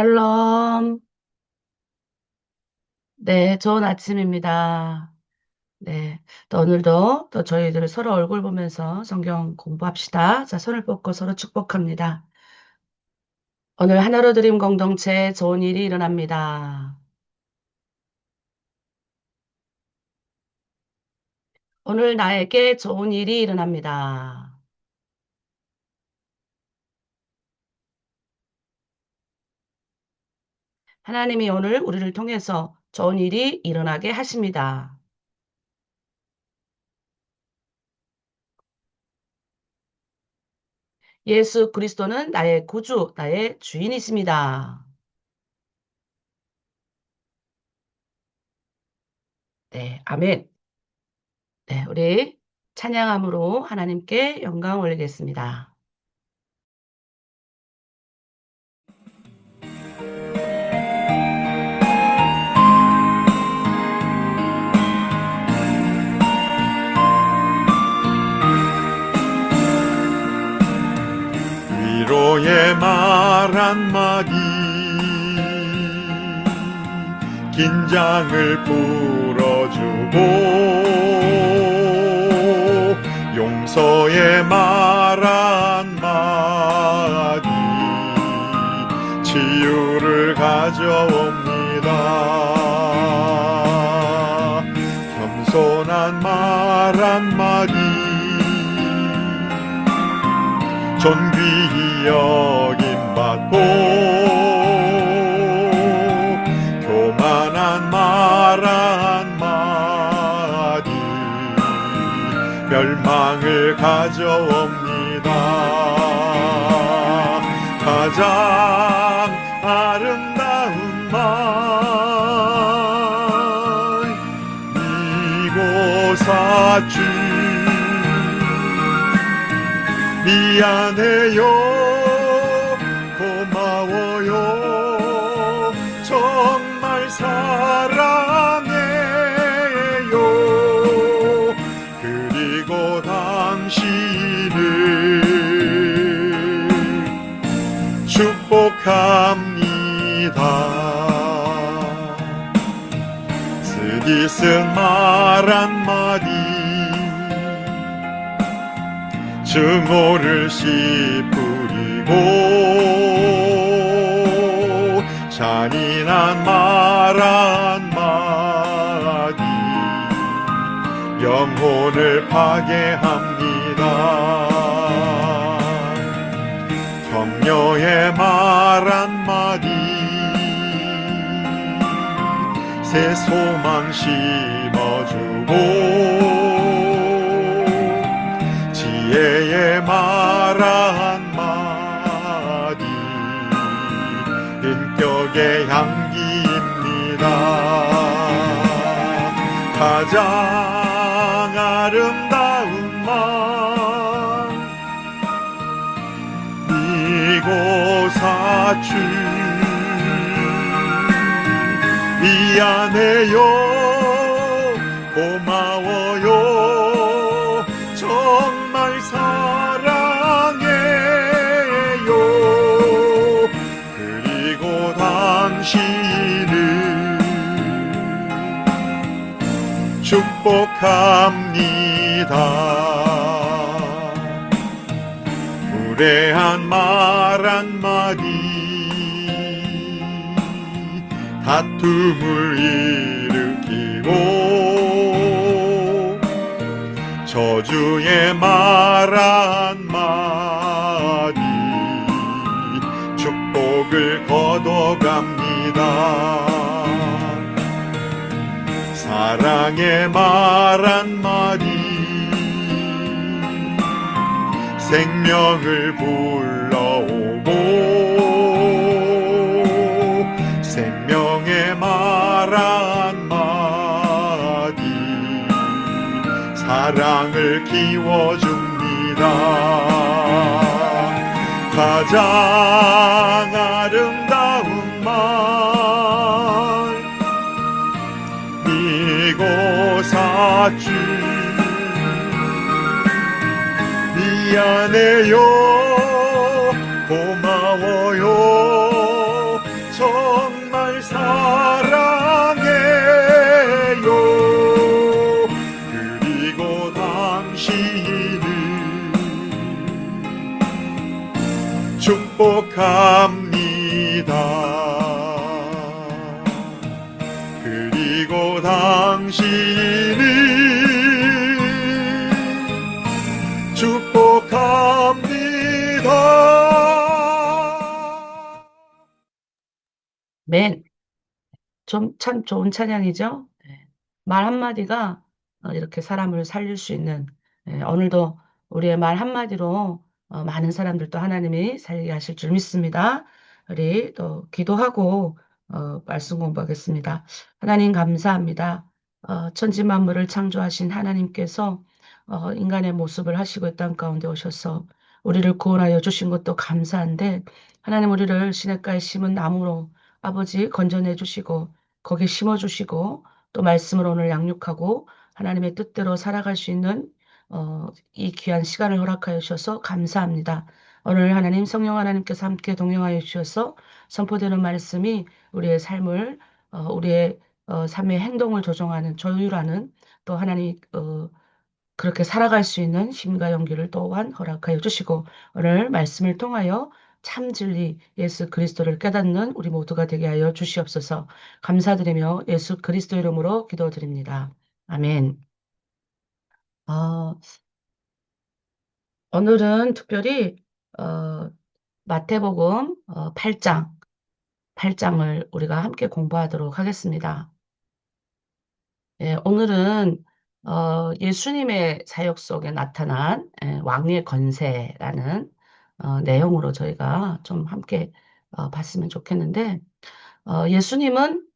샬롬. 네, 좋은 아침입니다. 네, 또 오늘도 또 저희들 서로 얼굴 보면서 성경 공부합시다. 자, 손을 뻗고 서로 축복합니다. 오늘 하나로 드림 공동체 좋은 일이 일어납니다. 오늘 나에게 좋은 일이 일어납니다. 하나님이 오늘 우리를 통해서 좋은 일이 일어나게 하십니다. 예수 그리스도는 나의 구주, 나의 주인이십니다. 네, 아멘. 네, 우리 찬양함으로 하나님께 영광 올리겠습니다. 위로의 말 한마디, 긴장을 풀어주고, 용서의 말 한마디, 치유를 가져옵니다. 겸손한 말 한마디, 존귀히 여김받고, 교만한 말 한마디 멸망을 가져옵니다. 가장 아름다운 말, 이곳 사주 미안해요, 고마워요, 정말 사랑해요. 그리고 당신을 축복합니다. 쓰디쓴 말 한마디, 증오를 씨뿌리고, 잔인한 말 한마디 영혼을 파괴합니다. 격려의 말 한마디 새 소망 심어주고, 지혜의 말 한마디 인격의 향기입니다. 가장 아름다운 말, 이곳 사주 미안해요, 고마워요, 정말 사랑해요. 그리고 당신을 축복합니다. 무례한 말 한마디 다툼을 일으키고, 저주의 말 한마디 축복을 거둬갑니다. 사랑의 말 한마디 생명을 불러오고, 생명의 말 한마디 사랑을 키워줍니다. 가장 아름다운 말, 이곳 사주 미안해요, 고마워요, 그리고 당신을 축복합니다. 맨. 좀 참 좋은 찬양이죠? 네. 말 한마디가 이렇게 사람을 살릴 수 있는, 오늘도 우리의 말 한마디로 많은 사람들도 하나님이 살게 하실 줄 믿습니다. 우리 또 기도하고 말씀 공부하겠습니다. 하나님 감사합니다. 천지 만물을 창조하신 하나님께서 인간의 모습을 하시고 이 땅 가운데 오셔서 우리를 구원하여 주신 것도 감사한데, 하나님 우리를 시냇가에 심은 나무로 아버지 건져내 주시고 거기에 심어주시고 또 말씀을 오늘 양육하고 하나님의 뜻대로 살아갈 수 있는 이 귀한 시간을 허락하여 주셔서 감사합니다. 오늘 하나님 성령 하나님께서 함께 동행하여 주셔서 선포되는 말씀이 우리의 삶을 우리의 삶의 행동을 조정하는 조율하는 또 하나님 그렇게 살아갈 수 있는 힘과 용기를 또한 허락하여 주시고 오늘 말씀을 통하여 참 진리 예수 그리스도를 깨닫는 우리 모두가 되게 하여 주시옵소서. 감사드리며 예수 그리스도 이름으로 기도드립니다. 아멘. 어, 오늘은 특별히 어, 마태복음 8장을 우리가 함께 공부하도록 하겠습니다. 예, 오늘은 예수님의 사역 속에 나타난 왕의 권세라는 내용으로 저희가 좀 함께 봤으면 좋겠는데, 예수님은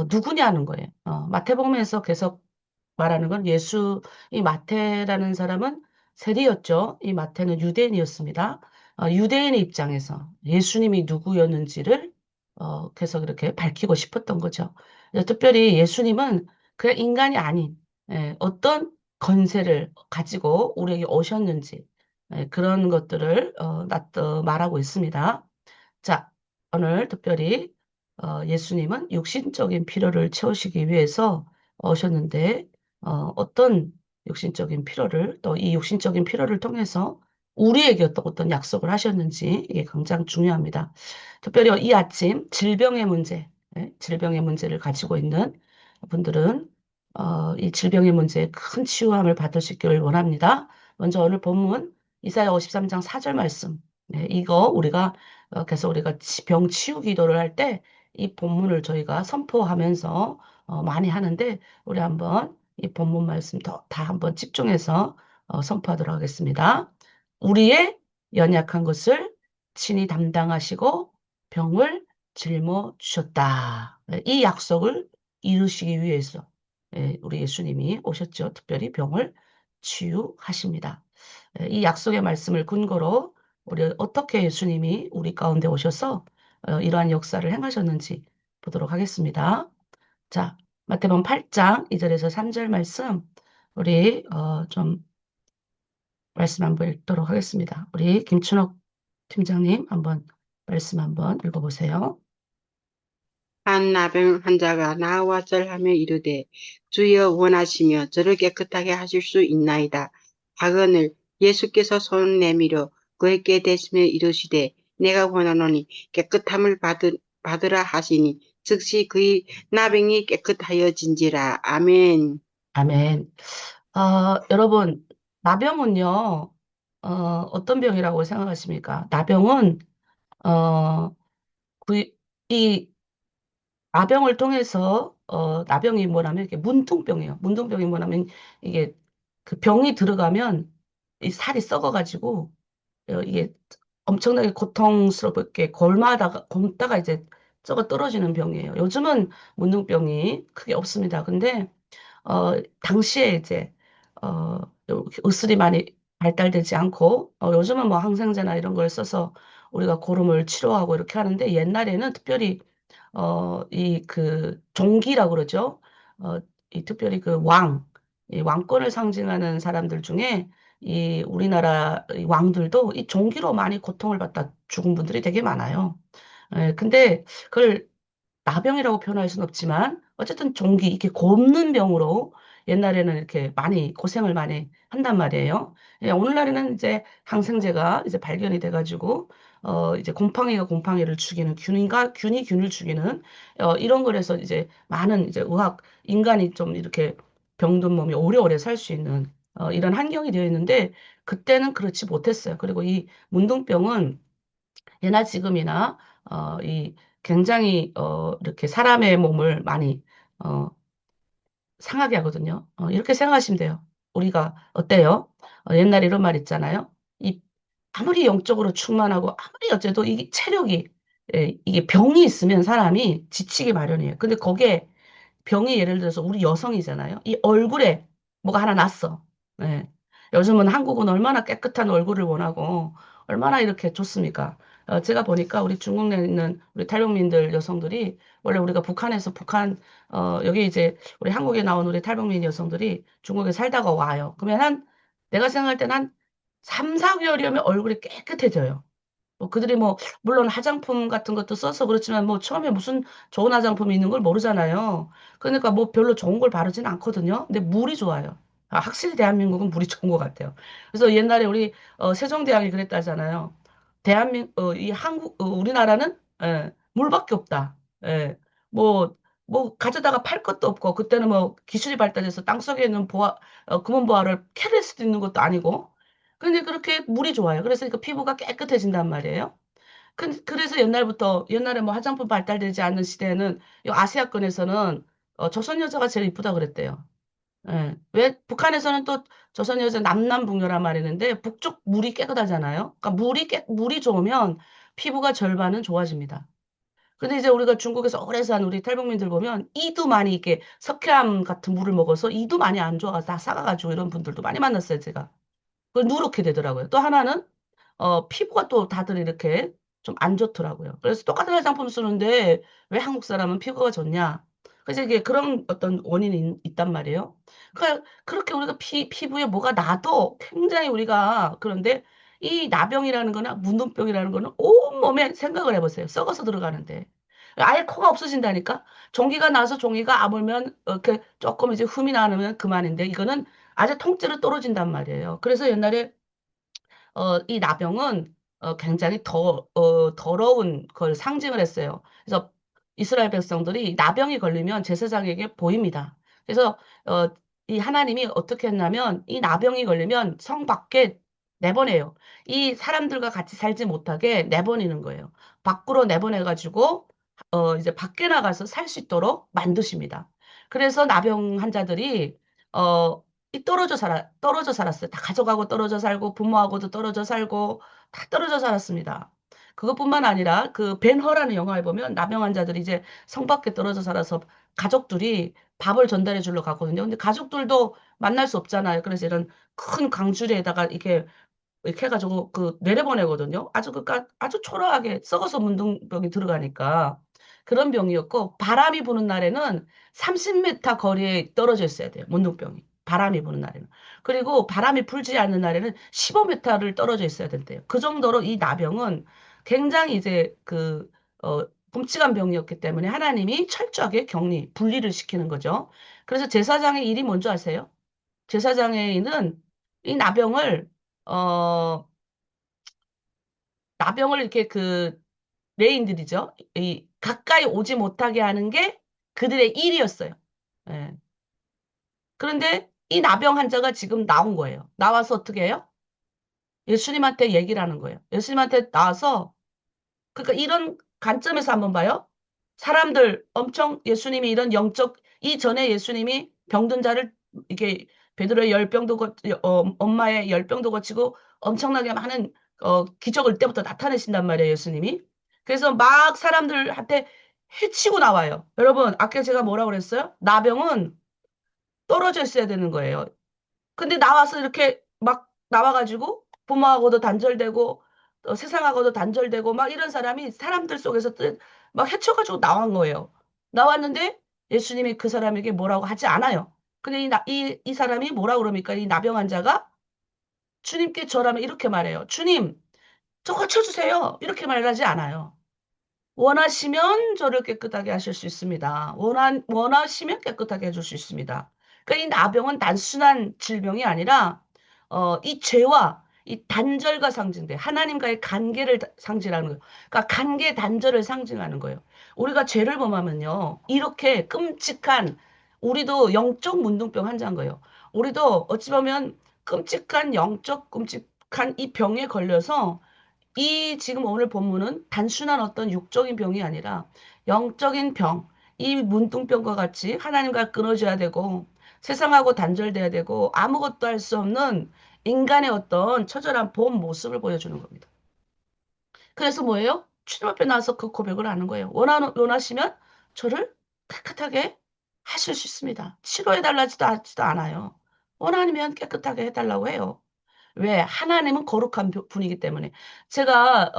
누구냐는 거예요. 마태복음에서 계속 말하는 건 이 마태라는 사람은 세리였죠. 이 마태는 유대인이었습니다. 유대인의 입장에서 예수님이 누구였는지를 계속 이렇게 밝히고 싶었던 거죠. 그래서 특별히 예수님은 그냥 인간이 아닌 어떤 건세를 가지고 우리에게 오셨는지 그런 것들을 말하고 있습니다. 자, 오늘 특별히 예수님은 육신적인 필요를 채우시기 위해서 오셨는데 어떤 육신적인 필요를 또 이 육신적인 필요를 통해서 우리에게 어떤 약속을 하셨는지 이게 굉장히 중요합니다. 특별히 이 아침 질병의 문제, 질병의 문제를 가지고 있는 분들은 이 질병의 문제에 큰 치유함을 받을 수 있기를 원합니다. 먼저 오늘 본문 이사야 53장 4절 말씀. 이거 우리가 그래서 우리가 병 치유 기도를 할 때 이 본문을 저희가 선포하면서 많이 하는데 우리 한번 이 본문 말씀 다 한번 집중해서 선포하도록 하겠습니다. 우리의 연약한 것을 친히 담당하시고 병을 짊어 주셨다. 이 약속을 이루시기 위해서 우리 예수님이 오셨죠. 특별히 병을 치유하십니다. 이 약속의 말씀을 근거로 우리 어떻게 예수님이 우리 가운데 오셔서 이러한 역사를 행하셨는지 보도록 하겠습니다. 자, 마태복음 8장 2절에서 3절 말씀 우리 좀 말씀 한번 읽도록 하겠습니다. 우리 김춘옥 팀장님 한번 말씀 한번 읽어보세요. 한 나병 환자가 나와 절하며 이르되 주여 원하시며 저를 깨끗하게 하실 수 있나이다. 하거늘 예수께서 손을 내밀어 그에게 대시며 이르시되 내가 원하노니 깨끗함을 받으라 하시니 즉시 그의 나병이 깨끗하여진지라. 아멘. 아멘. 여러분, 나병은요, 어떤 병이라고 생각하십니까? 나병은, 어, 그, 이 나병을 통해서, 나병이 뭐냐면, 이게 문둥병이에요. 문둥병이 뭐냐면, 이게 그 병이 들어가면 이 살이 썩어가지고, 이게 엄청나게 고통스럽게 곪다가 이제 썩어 떨어지는 병이에요. 요즘은 문둥병이 크게 없습니다. 근데 당시에 이제, 이렇게 의술이 많이 발달되지 않고, 요즘은 뭐 항생제나 이런 걸 써서 우리가 고름을 치료하고 이렇게 하는데, 옛날에는 특별히, 종기라고 그러죠. 어, 특별히 이 왕권을 상징하는 사람들 중에, 이 우리나라 이 왕들도 이 종기로 많이 고통을 받다 죽은 분들이 되게 많아요. 근데 그걸 나병이라고 표현할 수는 없지만 어쨌든 종기 이렇게 곪는 병으로 옛날에는 이렇게 많이 고생을 많이 한단 말이에요. 오늘날에는 이제 항생제가 이제 발견이 돼가지고 이제 곰팡이가 곰팡이를 죽이는 균이 균을 죽이는 이런 거라서 이제 많은 이제 인간이 좀 이렇게 병든 몸이 오래오래 살 수 있는 이런 환경이 되어 있는데 그때는 그렇지 못했어요. 그리고 이 문둥병은 예나 지금이나 이 굉장히 이렇게 사람의 몸을 많이 어, 상하게 하거든요. 이렇게 생각하시면 돼요. 우리가 어때요? 옛날에 이런 말 있잖아요. 이 아무리 영적으로 충만하고 아무리 어째도 이게 체력이 이게 병이 있으면 사람이 지치기 마련이에요. 근데 거기에 병이 예를 들어서 우리 여성이잖아요. 이 얼굴에 뭐가 하나 났어. 예. 요즘은 한국은 얼마나 깨끗한 얼굴을 원하고 얼마나 이렇게 좋습니까? 제가 보니까 우리 중국 내에 있는 우리 탈북민들 여성들이 원래 우리가 여기 이제 우리 한국에 나온 우리 탈북민 여성들이 중국에 살다가 와요. 그러면 내가 생각할 때는 한 3, 4개월이면 얼굴이 깨끗해져요. 그들이 물론 화장품 같은 것도 써서 그렇지만 처음에 무슨 좋은 화장품이 있는 걸 모르잖아요. 그러니까 별로 좋은 걸 바르진 않거든요. 근데 물이 좋아요. 확실히 대한민국은 물이 좋은 것 같아요. 그래서 옛날에 우리 세종대왕이 그랬다잖아요. 우리나라는 물밖에 없다. 예. 뭐, 가져다가 팔 것도 없고, 그때는 기술이 발달해서 땅속에 있는 금은보화를 캐낼 수도 있는 것도 아니고, 근데 그렇게 물이 좋아요. 그래서 그 피부가 깨끗해진단 말이에요. 그래서 옛날에 화장품 발달되지 않는 시대에는 이 아시아권에서는 조선 여자가 제일 이쁘다 그랬대요. 예. 왜 북한에서는 또 조선 여자 남남북녀란 말이 있는데 북쪽 물이 깨끗하잖아요. 그러니까 물이 좋으면 피부가 절반은 좋아집니다. 근데 이제 우리가 중국에서 오래 산 우리 탈북민들 보면 이도 많이 이렇게 석회암 같은 물을 먹어서 이도 많이 안 좋아서 다 사가가지고 이런 분들도 많이 만났어요, 제가. 그 누렇게 되더라고요. 또 하나는 피부가 또 다들 이렇게 좀 안 좋더라고요. 그래서 똑같은 화장품 쓰는데 왜 한국 사람은 피부가 좋냐? 그래서 이게 그런 어떤 원인이 있단 말이에요. 그러니까 그렇게 우리가 피부에 뭐가 나도 굉장히 우리가 그런데 이 나병이라는 거나 문둥병이라는 거는 온몸에 생각을 해보세요. 썩어서 들어가는데. 아예 코가 없어진다니까? 종기가 나서 종이가 아물면 이렇게 조금 이제 흠이 나면 그만인데 이거는 아주 통째로 떨어진단 말이에요. 그래서 옛날에 이 나병은 굉장히 더러운 걸 상징을 했어요. 그래서 이스라엘 백성들이 나병이 걸리면 제사장에게 보입니다. 그래서 어, 이 하나님이 어떻게 했냐면 이 나병이 걸리면 성 밖에 내보내요. 이 사람들과 같이 살지 못하게 내보내는 거예요. 밖으로 내보내가지고 이제 밖에 나가서 살 수 있도록 만드십니다. 그래서 나병 환자들이 어, 떨어져 살았어요. 다 가져가고 떨어져 살고, 부모하고도 떨어져 살고, 다 떨어져 살았습니다. 그것뿐만 아니라 그 벤허라는 영화에 보면 나병 환자들이 이제 성 밖에 떨어져 살아서 가족들이 밥을 전달해 주러 가거든요. 근데 가족들도 만날 수 없잖아요. 그래서 이런 큰 강주리에다가 이렇게 해가지고 내려보내거든요. 아주 초라하게 썩어서 문둥병이 들어가니까 그런 병이었고 바람이 부는 날에는 30m 거리에 떨어져 있어야 돼요. 문둥병이. 바람이 부는 날에는. 그리고 바람이 불지 않는 날에는 15m를 떨어져 있어야 된대요. 그 정도로 이 나병은 굉장히 이제 끔찍한 병이었기 때문에 하나님이 철저하게 분리를 시키는 거죠. 그래서 제사장의 일이 뭔지 아세요? 제사장의 일은 이 어, 나병을 이렇게 레인들이죠. 가까이 오지 못하게 하는 게 그들의 일이었어요. 예. 그런데 이 나병 환자가 지금 나온 거예요. 나와서 어떻게 해요? 예수님한테 얘기를 하는 거예요. 예수님한테 나와서 그러니까 이런 관점에서 한번 봐요. 사람들 엄청 예수님이 이런 이전에 예수님이 병든 자를 이게 베드로의 엄마의 열병도 고치고 엄청나게 많은 기적을 때부터 나타내신단 말이에요, 예수님이. 그래서 막 사람들한테 해치고 나와요. 여러분, 아까 제가 뭐라고 그랬어요? 나병은 떨어져 있어야 되는 거예요. 근데 나와서 이렇게 막 나와가지고 부모하고도 단절되고 세상하고도 단절되고 막 이런 사람이 사람들 속에서 막 헤쳐가지고 나온 거예요. 나왔는데 예수님이 그 사람에게 뭐라고 하지 않아요. 근데 이 사람이 뭐라 그럽니까? 이 나병 환자가 주님께 절하면 이렇게 말해요. 주님, 저 고쳐주세요. 이렇게 말하지 않아요. 원하시면 저를 깨끗하게 하실 수 있습니다. 원하시면 깨끗하게 해줄 수 있습니다. 그러니까 이 나병은 단순한 질병이 아니라, 이 죄와 이 단절과 상징돼. 하나님과의 관계를 상징하는 거예요. 그러니까 관계 단절을 상징하는 거예요. 우리가 죄를 범하면요. 이렇게 끔찍한 우리도 영적 문둥병 환자인 거예요. 우리도 어찌 보면 끔찍한 영적 끔찍한 이 병에 걸려서 이 지금 오늘 본문은 단순한 어떤 육적인 병이 아니라 영적인 병, 이 문둥병과 같이 하나님과 끊어져야 되고 세상하고 단절돼야 되고 아무것도 할 수 없는 인간의 어떤 처절한 본 모습을 보여주는 겁니다. 그래서 뭐예요? 주님 앞에 나와서 그 고백을 하는 거예요. 원하시면 저를 깨끗하게 하실 수 있습니다. 치료해달라지도 않아요. 원하면 깨끗하게 해달라고 해요. 왜? 하나님은 거룩한 분이기 때문에. 제가,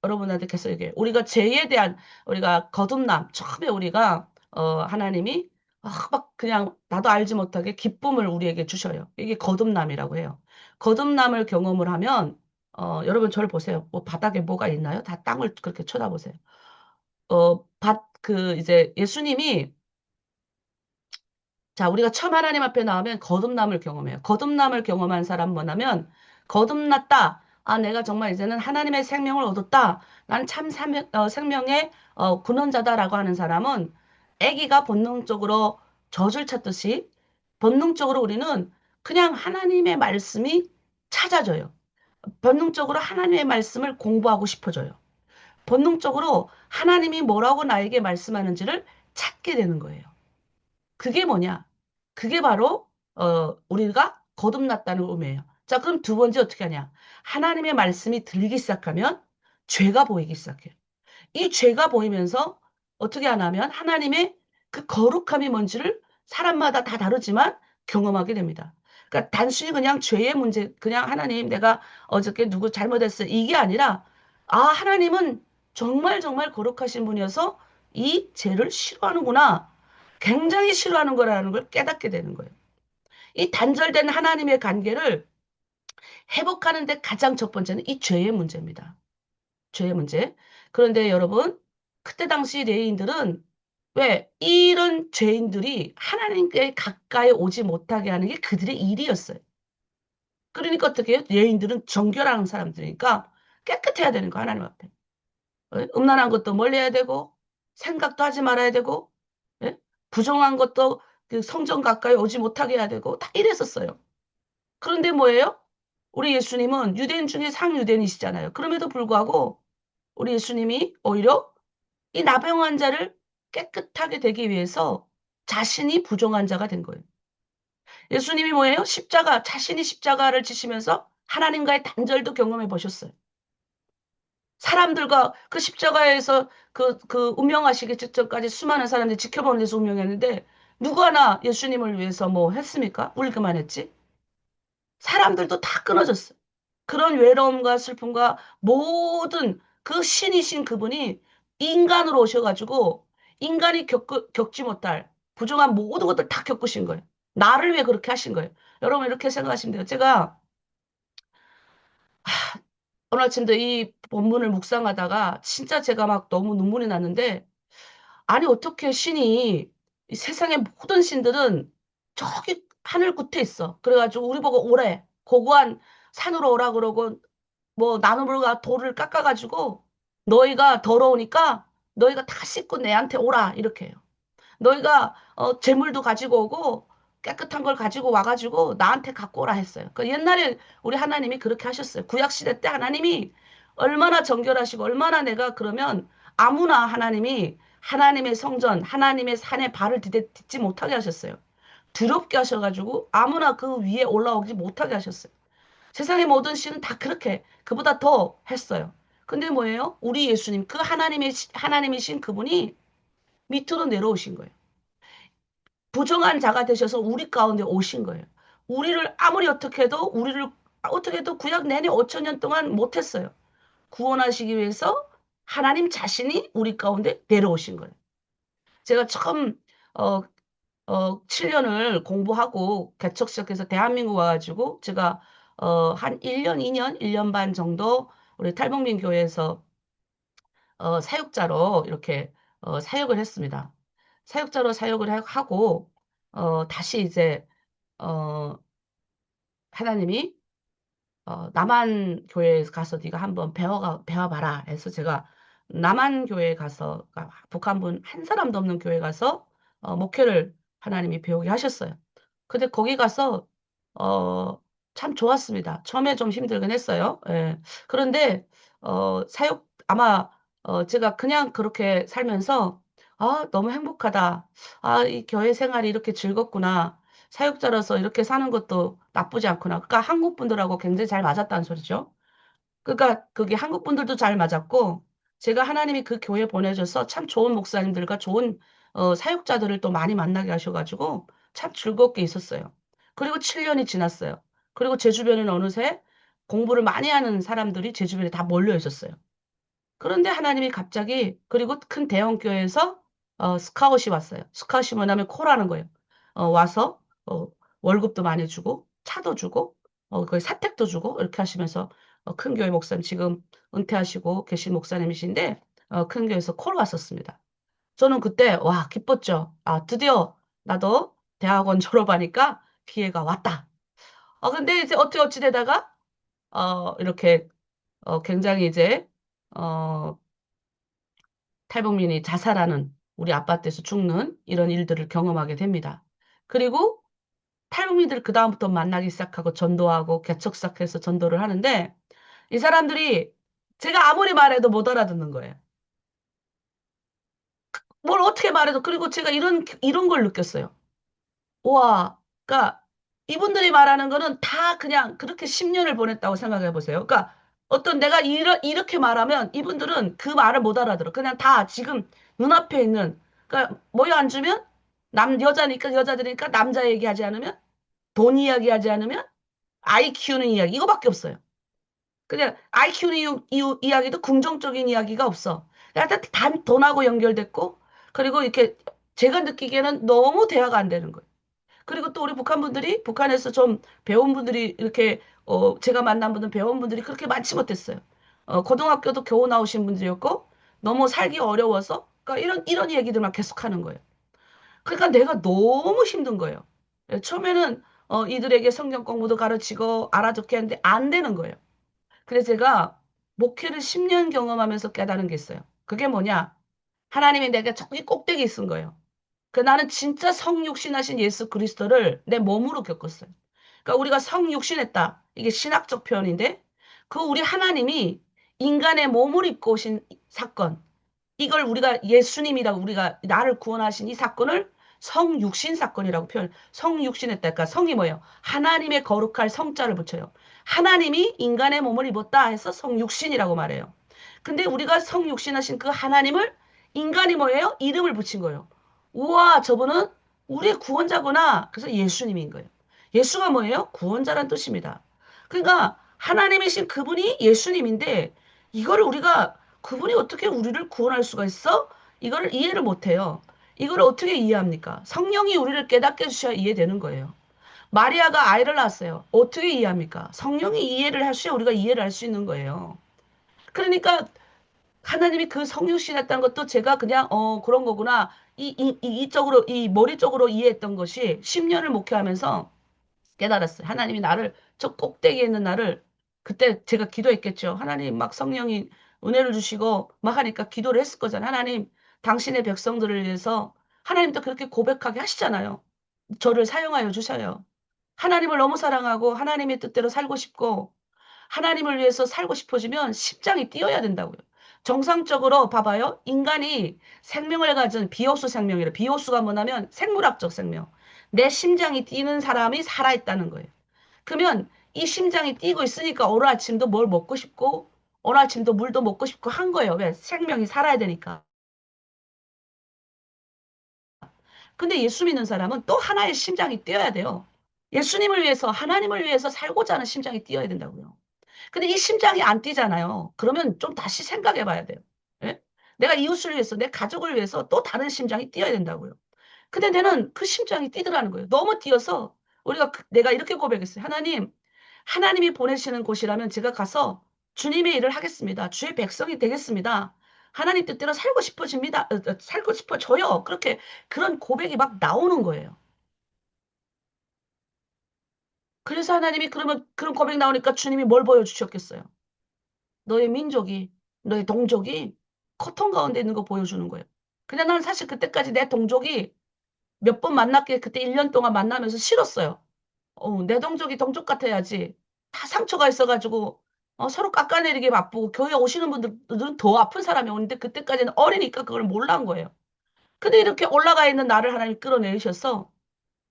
여러분한테 계속 얘기해요. 우리가 죄에 대한, 우리가 거듭남, 처음에 우리가, 하나님이, 막 그냥 나도 알지 못하게 기쁨을 우리에게 주셔요. 이게 거듭남이라고 해요. 거듭남을 경험을 하면, 여러분 저를 보세요. 뭐 바닥에 뭐가 있나요? 다 땅을 그렇게 쳐다보세요. 이제 예수님이 자, 우리가 처음 하나님 앞에 나오면 거듭남을 경험해요. 거듭남을 경험한 사람 뭐냐면, 거듭났다. 아, 내가 정말 이제는 하나님의 생명을 얻었다. 난 참 생명의 근원자다라고 하는 사람은 아기가 본능적으로 젖을 찾듯이 본능적으로 우리는 그냥 하나님의 말씀이 찾아져요. 본능적으로 하나님의 말씀을 공부하고 싶어져요. 본능적으로 하나님이 뭐라고 나에게 말씀하는지를 찾게 되는 거예요. 그게 뭐냐? 그게 바로 우리가 거듭났다는 의미예요. 자, 그럼 두 번째 어떻게 하냐? 하나님의 말씀이 들리기 시작하면 죄가 보이기 시작해요. 이 죄가 보이면서 어떻게 하냐면 하나님의 그 거룩함이 뭔지를 사람마다 다 다르지만 경험하게 됩니다. 그러니까 단순히 그냥 죄의 문제, 그냥 하나님 내가 어저께 누구 잘못했어 이게 아니라 아, 하나님은 정말 정말 거룩하신 분이어서 이 죄를 싫어하는구나. 굉장히 싫어하는 거라는 걸 깨닫게 되는 거예요. 이 단절된 하나님의 관계를 회복하는 데 가장 첫 번째는 이 죄의 문제입니다. 죄의 문제. 그런데 여러분, 그때 당시 레인들은 왜 이런 죄인들이 하나님께 가까이 오지 못하게 하는 게 그들의 일이었어요. 그러니까 어떻게 해요? 레인들은 정결한 사람들이니까 깨끗해야 되는 거 하나님 앞에. 음란한 것도 멀리 해야 되고 생각도 하지 말아야 되고 예? 부정한 것도 그 성전 가까이 오지 못하게 해야 되고 다 이랬었어요. 그런데 뭐예요? 우리 예수님은 유대인 중에 상유대인이시잖아요. 그럼에도 불구하고 우리 예수님이 오히려 이 나병 환자를 깨끗하게 되기 위해서 자신이 부정한 자가 된 거예요. 예수님이 뭐예요? 자신이 십자가를 지시면서 하나님과의 단절도 경험해 보셨어요. 사람들과 그 십자가에서 그 운명하시기 직전까지 수많은 사람들이 지켜보는 데서 운명했는데 누구 하나 예수님을 위해서 뭐 했습니까? 울기만 했지. 사람들도 다 끊어졌어요. 그런 외로움과 슬픔과 모든 그 신이신 그분이 인간으로 오셔가지고 인간이 겪지 못할 부정한 모든 것들 다 겪으신 거예요. 나를 왜 그렇게 하신 거예요? 여러분 이렇게 생각하시면 돼요. 제가 오늘 아침도 이 본문을 묵상하다가 진짜 제가 막 너무 눈물이 났는데 아니 어떻게 신이 이 세상의 모든 신들은 저기 하늘 끝에 있어. 그래가지고 우리 보고 오래 고고한 산으로 오라 그러고 뭐 나무물과 돌을 깎아가지고 너희가 더러우니까 너희가 다 씻고 내한테 오라 이렇게 해요. 너희가 재물도 가지고 오고 깨끗한 걸 가지고 와가지고 나한테 갖고 오라 했어요. 그 옛날에 우리 하나님이 그렇게 하셨어요. 구약 시대 때 하나님이 얼마나 정결하시고 얼마나 내가 그러면 아무나 하나님이 하나님의 성전, 하나님의 산에 발을 딛지 못하게 하셨어요. 두렵게 하셔가지고 아무나 그 위에 올라오지 못하게 하셨어요. 세상의 모든 신은 다 그렇게 그보다 더 했어요. 근데 뭐예요? 우리 예수님 그 하나님이신 그분이 밑으로 내려오신 거예요. 부정한 자가 되셔서 우리 가운데 오신 거예요. 우리를 아무리 어떻게 해도 우리를 어떻게 해도 구약 내내 5천 년 동안 못했어요. 구원하시기 위해서 하나님 자신이 우리 가운데 내려오신 거예요. 제가 처음 어, 7년을 공부하고 개척 시작해서 대한민국 와가지고 제가 한 1년, 2년, 1년 반 정도 우리 탈북민 교회에서 사역자로 이렇게 사역을 했습니다. 사역자로 사역을 하고 다시 이제 어, 하나님이 남한 교회에 가서 네가 한번 배워봐라 해서 제가 남한 교회에 가서, 그러니까 북한분 한 사람도 없는 교회 가서 목회를 하나님이 배우게 하셨어요. 근데 거기 가서 어, 참 좋았습니다. 처음에 좀 힘들긴 했어요. 예. 그런데 사역 아마 제가 그냥 그렇게 살면서 아, 너무 행복하다. 아, 이 교회 생활이 이렇게 즐겁구나. 사역자로서 이렇게 사는 것도 나쁘지 않구나. 그러니까 한국 분들하고 굉장히 잘 맞았다는 소리죠. 그러니까 그게 한국 분들도 잘 맞았고, 제가 하나님이 그 교회 보내줘서 참 좋은 목사님들과 좋은 사역자들을 또 많이 만나게 하셔가지고 참 즐겁게 있었어요. 그리고 7년이 지났어요. 그리고 제 주변에는 어느새 공부를 많이 하는 사람들이 제 주변에 다 몰려 있었어요. 그런데 하나님이 갑자기 그리고 큰 대형 교회에서 스카웃이 왔어요. 스카웃이 뭐냐면 코라는 거예요. 와서 월급도 많이 주고 차도 주고 그 사택도 주고 이렇게 하시면서 큰 교회 목사님 지금 은퇴하시고 계신 목사님이신데 큰 교회에서 콜 왔었습니다. 저는 그때 와 기뻤죠. 아 드디어 나도 대학원 졸업하니까 기회가 왔다. 근데 이제 어찌 되다가 이렇게 굉장히 이제 어, 탈북민이 자살하는 우리 아파트에서 죽는 이런 일들을 경험하게 됩니다. 그리고 탈북민들 그다음부터 만나기 시작하고 전도하고 개척 시작해서 전도를 하는데 이 사람들이 제가 아무리 말해도 못 알아듣는 거예요. 뭘 어떻게 말해도 그리고 제가 이런 걸 느꼈어요. 와, 그러니까 이분들이 말하는 거는 다 그냥 그렇게 10년을 보냈다고 생각해 보세요. 그러니까 어떤 내가 이렇게 말하면 이분들은 그 말을 못 알아들어. 그냥 다 지금 눈앞에 있는 그러니까 모여 앉으면 여자니까 여자들이니까 남자 얘기하지 않으면 돈 이야기하지 않으면 아이 키우는 이야기 이거밖에 없어요. 그냥 아이 키우는 이야기도 긍정적인 이야기가 없어. 그냥 단 돈하고 연결됐고 그리고 이렇게 제가 느끼기에는 너무 대화가 안 되는 거예요. 그리고 또 우리 북한 분들이 북한에서 좀 배운 분들이 이렇게 제가 만난 분은 배운 분들이 그렇게 많지 못했어요. 고등학교도 겨우 나오신 분들이었고 너무 살기 어려워서 그러니까 이런 얘기들만 계속 하는 거예요. 그러니까 내가 너무 힘든 거예요. 처음에는 이들에게 성경 공부도 가르치고 알아듣게 하는데 안 되는 거예요. 그래서 제가 목회를 10년 경험하면서 깨달은 게 있어요. 그게 뭐냐? 하나님이 내게 저기 꼭대기에 쓴 거예요. 나는 진짜 성육신하신 예수 그리스도를 내 몸으로 겪었어요. 그러니까 우리가 성육신했다. 이게 신학적 표현인데 그 우리 하나님이 인간의 몸을 입고 오신 사건. 이걸 우리가 예수님이라고 우리가 나를 구원하신 이 사건을 성육신 사건이라고 성육신했다. 그러니까 성이 뭐예요? 하나님의 거룩할 성자를 붙여요. 하나님이 인간의 몸을 입었다 해서 성육신이라고 말해요. 근데 우리가 성육신하신 그 하나님을 인간이 뭐예요? 이름을 붙인 거예요. 우와, 저분은 우리의 구원자구나. 그래서 예수님인 거예요. 예수가 뭐예요? 구원자란 뜻입니다. 그러니까 하나님이신 그분이 예수님인데 이거를 우리가 그분이 어떻게 우리를 구원할 수가 있어? 이거를 이해를 못 해요. 이걸 어떻게 이해합니까? 성령이 우리를 깨닫게 해주셔야 이해되는 거예요. 마리아가 아이를 낳았어요. 어떻게 이해합니까? 성령이 이해를 하셔야 우리가 이해를 할 수 있는 거예요. 그러니까 하나님이 그 성육신했다는 것도 제가 그냥 그런 거구나. 이쪽으로 이 머리 쪽으로 이해했던 것이 10년을 목회하면서 깨달았어요. 하나님이 나를 저 꼭대기에 있는 나를 그때 제가 기도했겠죠. 하나님 막 성령이 은혜를 주시고 막 하니까 기도를 했을 거잖아요. 하나님 당신의 백성들을 위해서 하나님도 그렇게 고백하게 하시잖아요. 저를 사용하여 주셔요. 하나님을 너무 사랑하고 하나님의 뜻대로 살고 싶고 하나님을 위해서 살고 싶어지면 심장이 뛰어야 된다고요. 정상적으로 봐봐요. 인간이 생명을 가진 비호수 생명이래. 비호수가 뭐냐면 생물학적 생명. 내 심장이 뛰는 사람이 살아있다는 거예요. 그러면 이 심장이 뛰고 있으니까 오늘 아침도 뭘 먹고 싶고 오늘 아침도 물도 먹고 싶고 한 거예요. 왜? 생명이 살아야 되니까. 근데 예수 믿는 사람은 또 하나의 심장이 뛰어야 돼요. 예수님을 위해서 하나님을 위해서 살고자 하는 심장이 뛰어야 된다고요. 근데 이 심장이 안 뛰잖아요. 그러면 좀 다시 생각해 봐야 돼요. 예? 내가 이웃을 위해서, 내 가족을 위해서 또 다른 심장이 뛰어야 된다고요. 근데 내는 그 심장이 뛰더라는 거예요. 너무 뛰어서 내가 이렇게 고백했어요. 하나님, 하나님이 보내시는 곳이라면 제가 가서 주님의 일을 하겠습니다. 주의 백성이 되겠습니다. 하나님 뜻대로 살고 싶어집니다. 살고 싶어져요. 그렇게 그런 고백이 막 나오는 거예요. 그래서 하나님이 그러면 그런 고백 나오니까 주님이 뭘 보여주셨겠어요? 너의 민족이, 너의 동족이 고통 가운데 있는 거 보여주는 거예요. 근데 나는 사실 그때까지 내 동족이 몇 번 만났기에 그때 1년 동안 만나면서 싫었어요. 내 동족이 동족 같아야지. 다 상처가 있어가지고 서로 깎아내리기 바쁘고 교회 오시는 분들은 더 아픈 사람이 오는데 그때까지는 어리니까 그걸 몰란 거예요. 근데 이렇게 올라가 있는 나를 하나님 끌어내리셔서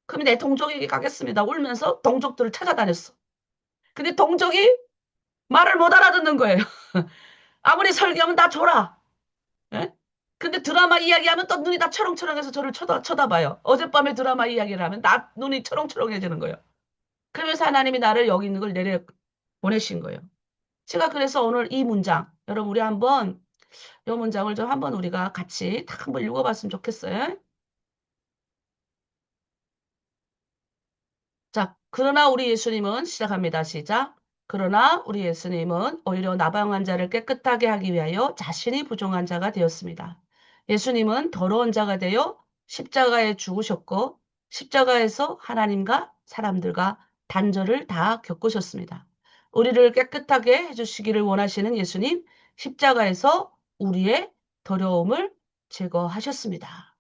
그럼 내 동족에게 가겠습니다. 울면서 동족들을 찾아다녔어. 근데 동족이 말을 못 알아듣는 거예요. 아무리 설교하면 다 줘라. 예? 근데 드라마 이야기하면 또 눈이 다 초롱초롱해서 저를 쳐다봐요. 어젯밤에 드라마 이야기를 하면 나 눈이 초롱초롱해지는 거예요. 그러면서 하나님이 나를 여기 있는 걸 내려 보내신 거예요. 제가 그래서 오늘 이 문장, 여러분 우리 한번 이 문장을 좀 한번 우리가 같이 딱 한번 읽어봤으면 좋겠어요. 자, 그러나 우리 예수님은 시작합니다. 시작. 그러나 우리 예수님은 오히려 나병 자를 깨끗하게 하기 위하여 자신이 부정한 자가 되었습니다. 예수님은 더러운 자가 되어 십자가에 죽으셨고 십자가에서 하나님과 사람들과 단절을 다 겪으셨습니다. 우리를 깨끗하게 해주시기를 원하시는 예수님, 십자가에서 우리의 더러움을 제거하셨습니다.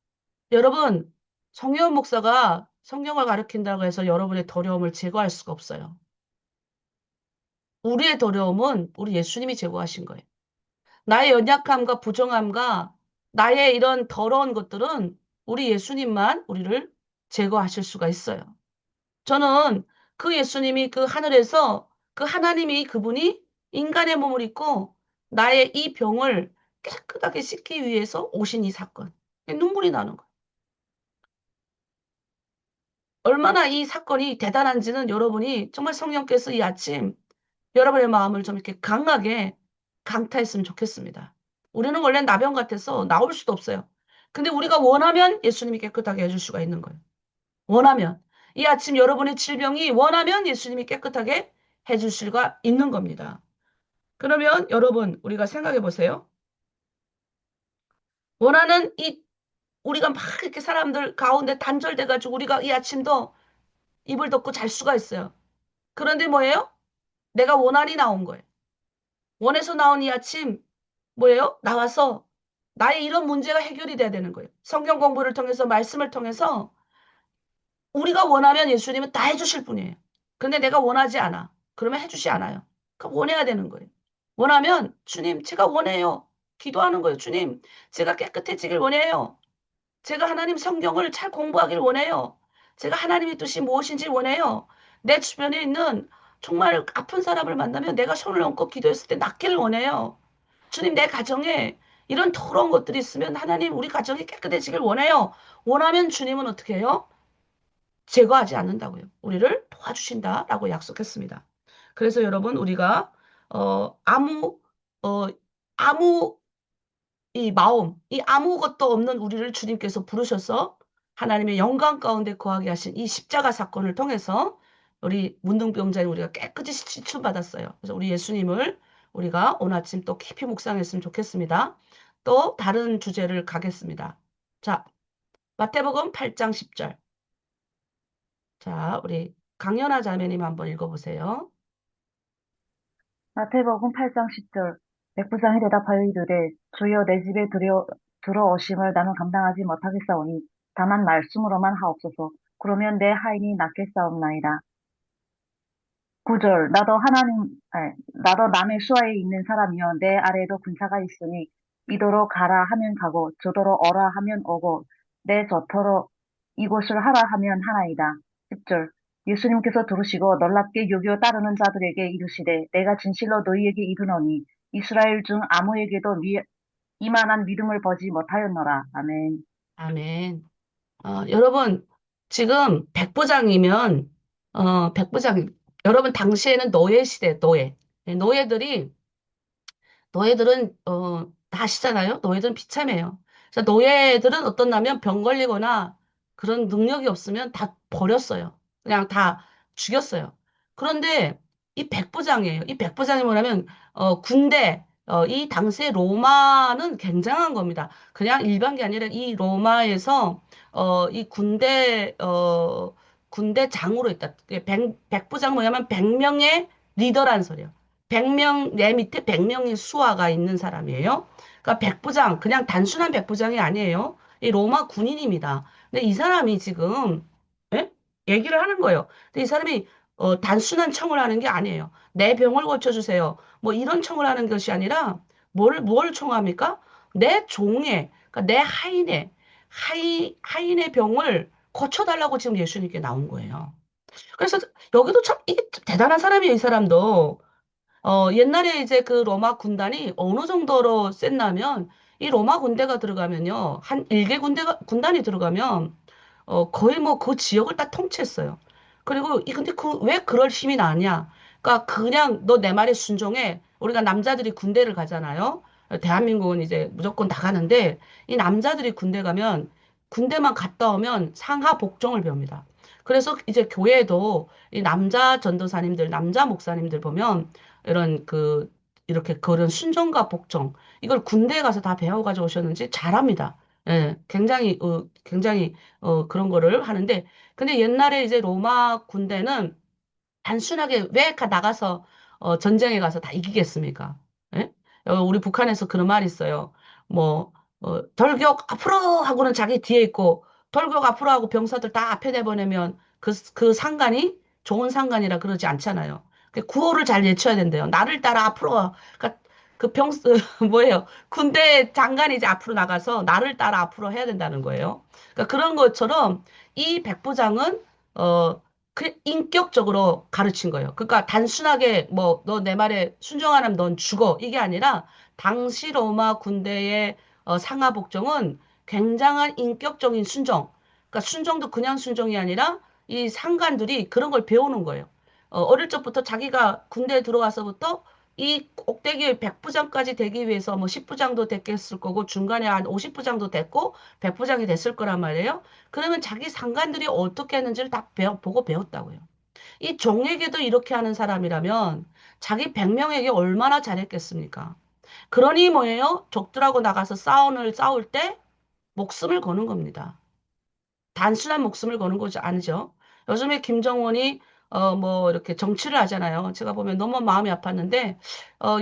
여러분, 성경 목사가 성경을 가르친다고 해서 여러분의 더러움을 제거할 수가 없어요. 우리의 더러움은 우리 예수님이 제거하신 거예요. 나의 연약함과 부정함과 나의 이런 더러운 것들은 우리 예수님만 우리를 제거하실 수가 있어요. 저는 그 예수님이 그 하늘에서 그 하나님이 그분이 인간의 몸을 입고 나의 이 병을 깨끗하게 씻기 위해서 오신 이 사건. 눈물이 나는 거예요. 얼마나 이 사건이 대단한지는 여러분이 정말 성령께서 이 아침 여러분의 마음을 좀 이렇게 강하게 강타했으면 좋겠습니다. 우리는 원래 나병 같아서 나올 수도 없어요. 근데 우리가 원하면 예수님이 깨끗하게 해줄 수가 있는 거예요. 원하면. 이 아침 여러분의 질병이 원하면 예수님이 깨끗하게 해줄 수가 있는 겁니다. 그러면 여러분, 우리가 생각해 보세요. 원하는 우리가 막 이렇게 사람들 가운데 단절돼가지고 우리가 이 아침도 이불 덮고 잘 수가 있어요. 그런데 뭐예요? 내가 원한이 나온 거예요. 원에서 나온 이 아침 뭐예요? 나와서 나의 이런 문제가 해결이 돼야 되는 거예요. 성경 공부를 통해서 말씀을 통해서 우리가 원하면 예수님은 다 해주실 분이에요. 근데 내가 원하지 않아. 그러면 해주시 않아요. 그럼 원해야 되는 거예요. 원하면 주님 제가 원해요. 기도하는 거예요. 주님 제가 깨끗해지길 원해요. 제가 하나님 성경을 잘 공부하길 원해요. 제가 하나님의 뜻이 무엇인지 원해요. 내 주변에 있는 정말 아픈 사람을 만나면 내가 손을 얹고 기도했을 때 낫기를 원해요. 주님, 내 가정에 이런 더러운 것들이 있으면 하나님 우리 가정이 깨끗해지길 원해요. 원하면 주님은 어떻게 해요? 제거하지 않는다고요. 우리를 도와주신다라고 약속했습니다. 그래서 여러분 우리가 어, 아무 어, 아무 이 마음, 이 아무것도 없는 우리를 주님께서 부르셔서 하나님의 영광 가운데 거하게 하신 이 십자가 사건을 통해서 우리 문둥병자인 우리가 깨끗이 씻음받았어요. 그래서 우리 예수님을 우리가 오늘 아침 또 깊이 묵상했으면 좋겠습니다. 또 다른 주제를 가겠습니다. 자, 마태복음 8장 10절. 자, 우리 강연아 자매님 한번 읽어보세요. 마태복음 8장 10절. 백부장이 대답하여 이르되 주여 내 집에 들어오심을 나는 감당하지 못하겠사오니 다만 말씀으로만 하옵소서. 그러면 내 하인이 낫겠사옵나이다. 9절. 나도 남의 수하에 있는 사람이여 내 아래에도 군사가 있으니 이도로 가라 하면 가고 저도로 오라 하면 오고 내 저토로 이곳을 하라 하면 하나이다. 10절. 예수님께서 들으시고 놀랍게 여겨 따르는 자들에게 이르시되 내가 진실로 너희에게 이르노니 이스라엘 중 아무에게도 이만한 믿음을 보지 못하였노라. 아멘. 아멘. 여러분, 지금 백부장이면, 백부장, 여러분, 당시에는 노예 시대, 노예. 네, 노예들은, 다 아시잖아요? 노예들은 비참해요. 그래서 노예들은 어떻냐면 병 걸리거나 그런 능력이 없으면 다 버렸어요. 그냥 다 죽였어요. 그런데 이 백부장이에요. 이 백부장이 뭐냐면, 군대, 이 당시에 로마는 굉장한 겁니다. 그냥 일반 게 아니라 이 로마에서, 이 군대, 군대장으로 있다. 백부장 뭐냐면 100명의 리더란 소리예요. 100명, 내 밑에 100명의 수하가 있는 사람이에요. 그러니까 백부장, 그냥 단순한 백부장이 아니에요. 이 로마 군인입니다. 근데 이 사람이 지금, 예? 얘기를 하는 거예요. 근데 이 사람이 단순한 청을 하는 게 아니에요. 내 병을 고쳐주세요. 뭐 이런 청을 하는 것이 아니라 뭘 청합니까? 내 종의, 그러니까 내 하인의 병을 고쳐달라고 지금 예수님께 나온 거예요. 그래서 여기도 참 이게 대단한 사람이에요, 이 사람도. 옛날에 이제 그 로마 군단이 어느 정도로 셌냐면, 이 로마 군대가 들어가면요, 한 일개 군단이 들어가면, 거의 뭐 그 지역을 다 통치했어요. 그리고, 근데 왜 그럴 힘이 나냐? 그러니까 그냥 너 내 말에 순종해. 우리가 남자들이 군대를 가잖아요. 대한민국은 이제 무조건 다 가는데, 이 남자들이 군대 가면, 군대만 갔다 오면 상하 복종을 배웁니다. 그래서 이제 교회도 이 남자 전도사님들, 남자 목사님들 보면, 이런 이렇게 그런 순종과 복종, 이걸 군대에 가서 다 배워가지고 오셨는지 잘합니다. 예, 굉장히, 그런 거를 하는데, 근데 옛날에 이제 로마 군대는 단순하게 왜 나가서 전쟁에 가서 다 이기겠습니까? 예? 우리 북한에서 그런 말이 있어요. 뭐 돌격 앞으로 하고는 자기 뒤에 있고 돌격 앞으로 하고 병사들 다 앞에 내보내면 그 상관이 좋은 상관이라 그러지 않잖아요. 구호를 잘 외쳐야 된대요. 나를 따라 앞으로 와. 그러니까 뭐예요? 군대 장관이 이제 앞으로 나가서 나를 따라 앞으로 해야 된다는 거예요. 그러니까 그런 것처럼 이 백부장은 어 인격적으로 가르친 거예요. 그러니까 단순하게 뭐 너 내 말에 순종 안 하면 넌 죽어 이게 아니라 당시 로마 군대의 상하 복종은 굉장한 인격적인 순종. 그러니까 순종도 그냥 순종이 아니라 이 상관들이 그런 걸 배우는 거예요. 어릴 적부터 자기가 군대에 들어와서부터 이 꼭대기 백부장까지 되기 위해서 뭐 10부장도 됐겠을 거고 중간에 한 50부장도 됐고 100부장이 됐을 거란 말이에요. 그러면 자기 상관들이 어떻게 했는지를 다 보고 배웠다고요. 이 종에게도 이렇게 하는 사람이라면 자기 100명에게 얼마나 잘했겠습니까? 그러니 뭐예요? 적들하고 나가서 싸울 때 목숨을 거는 겁니다. 단순한 목숨을 거는 거지 아니죠. 요즘에 김정은이 뭐 이렇게 정치를 하잖아요. 제가 보면 너무 마음이 아팠는데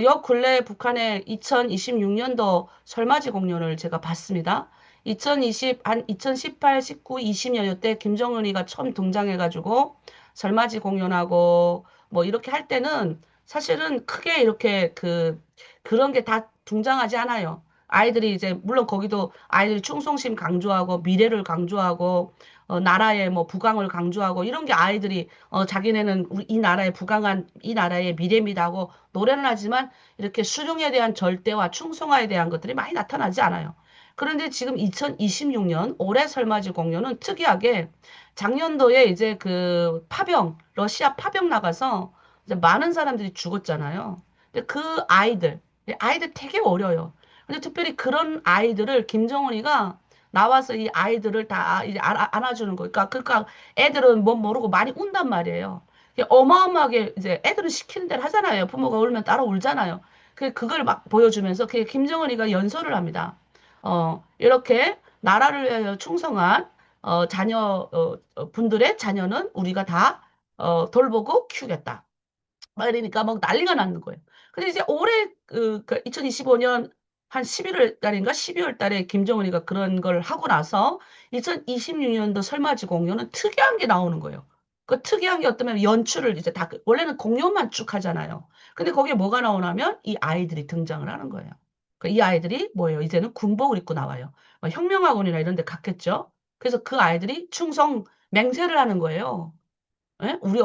요 근래 북한의 2026년도 설맞이 공연을 제가 봤습니다. 2018, 19, 20년 때 김정은이가 처음 등장해가지고 설맞이 공연하고 뭐 이렇게 할 때는 사실은 크게 이렇게 그런 게 다 등장하지 않아요. 아이들이 이제 물론 거기도 아이들이 충성심 강조하고 미래를 강조하고 나라의 뭐 부강을 강조하고 이런 게 아이들이 자기네는 이 나라의 부강한 이 나라의 미래입니다 하고 노래는 하지만 이렇게 수령에 대한 절대와 충성화에 대한 것들이 많이 나타나지 않아요. 그런데 지금 2026년 올해 설맞이 공연은 특이하게 작년도에 이제 러시아 파병 나가서 이제 많은 사람들이 죽었잖아요. 근데 아이들 되게 어려요. 근데 특별히 그런 아이들을 김정은이가 나와서 이 아이들을 다 이제 안아주는 거. 그러니까 애들은 뭐 모르고 많이 운단 말이에요. 어마어마하게 이제 애들은 시키는 대로 하잖아요. 부모가 울면 따라 울잖아요. 그걸 막 보여주면서 김정은이가 연설을 합니다. 이렇게 나라를 위하여 충성한 분들의 자녀는 우리가 다 돌보고 키우겠다. 막 이러니까 막 난리가 나는 거예요. 근데 이제 올해 2025년 한 11월 달인가 12월 달에 김정은이가 그런 걸 하고 나서 2026년도 설맞이 공연은 특이한 게 나오는 거예요. 그 특이한 게 어떠면 연출을 이제 원래는 공연만 쭉 하잖아요. 근데 거기에 뭐가 나오냐면 이 아이들이 등장을 하는 거예요. 이 아이들이 뭐예요? 이제는 군복을 입고 나와요. 혁명학원이나 이런 데 갔겠죠? 그래서 그 아이들이 충성 맹세를 하는 거예요. 예? 우리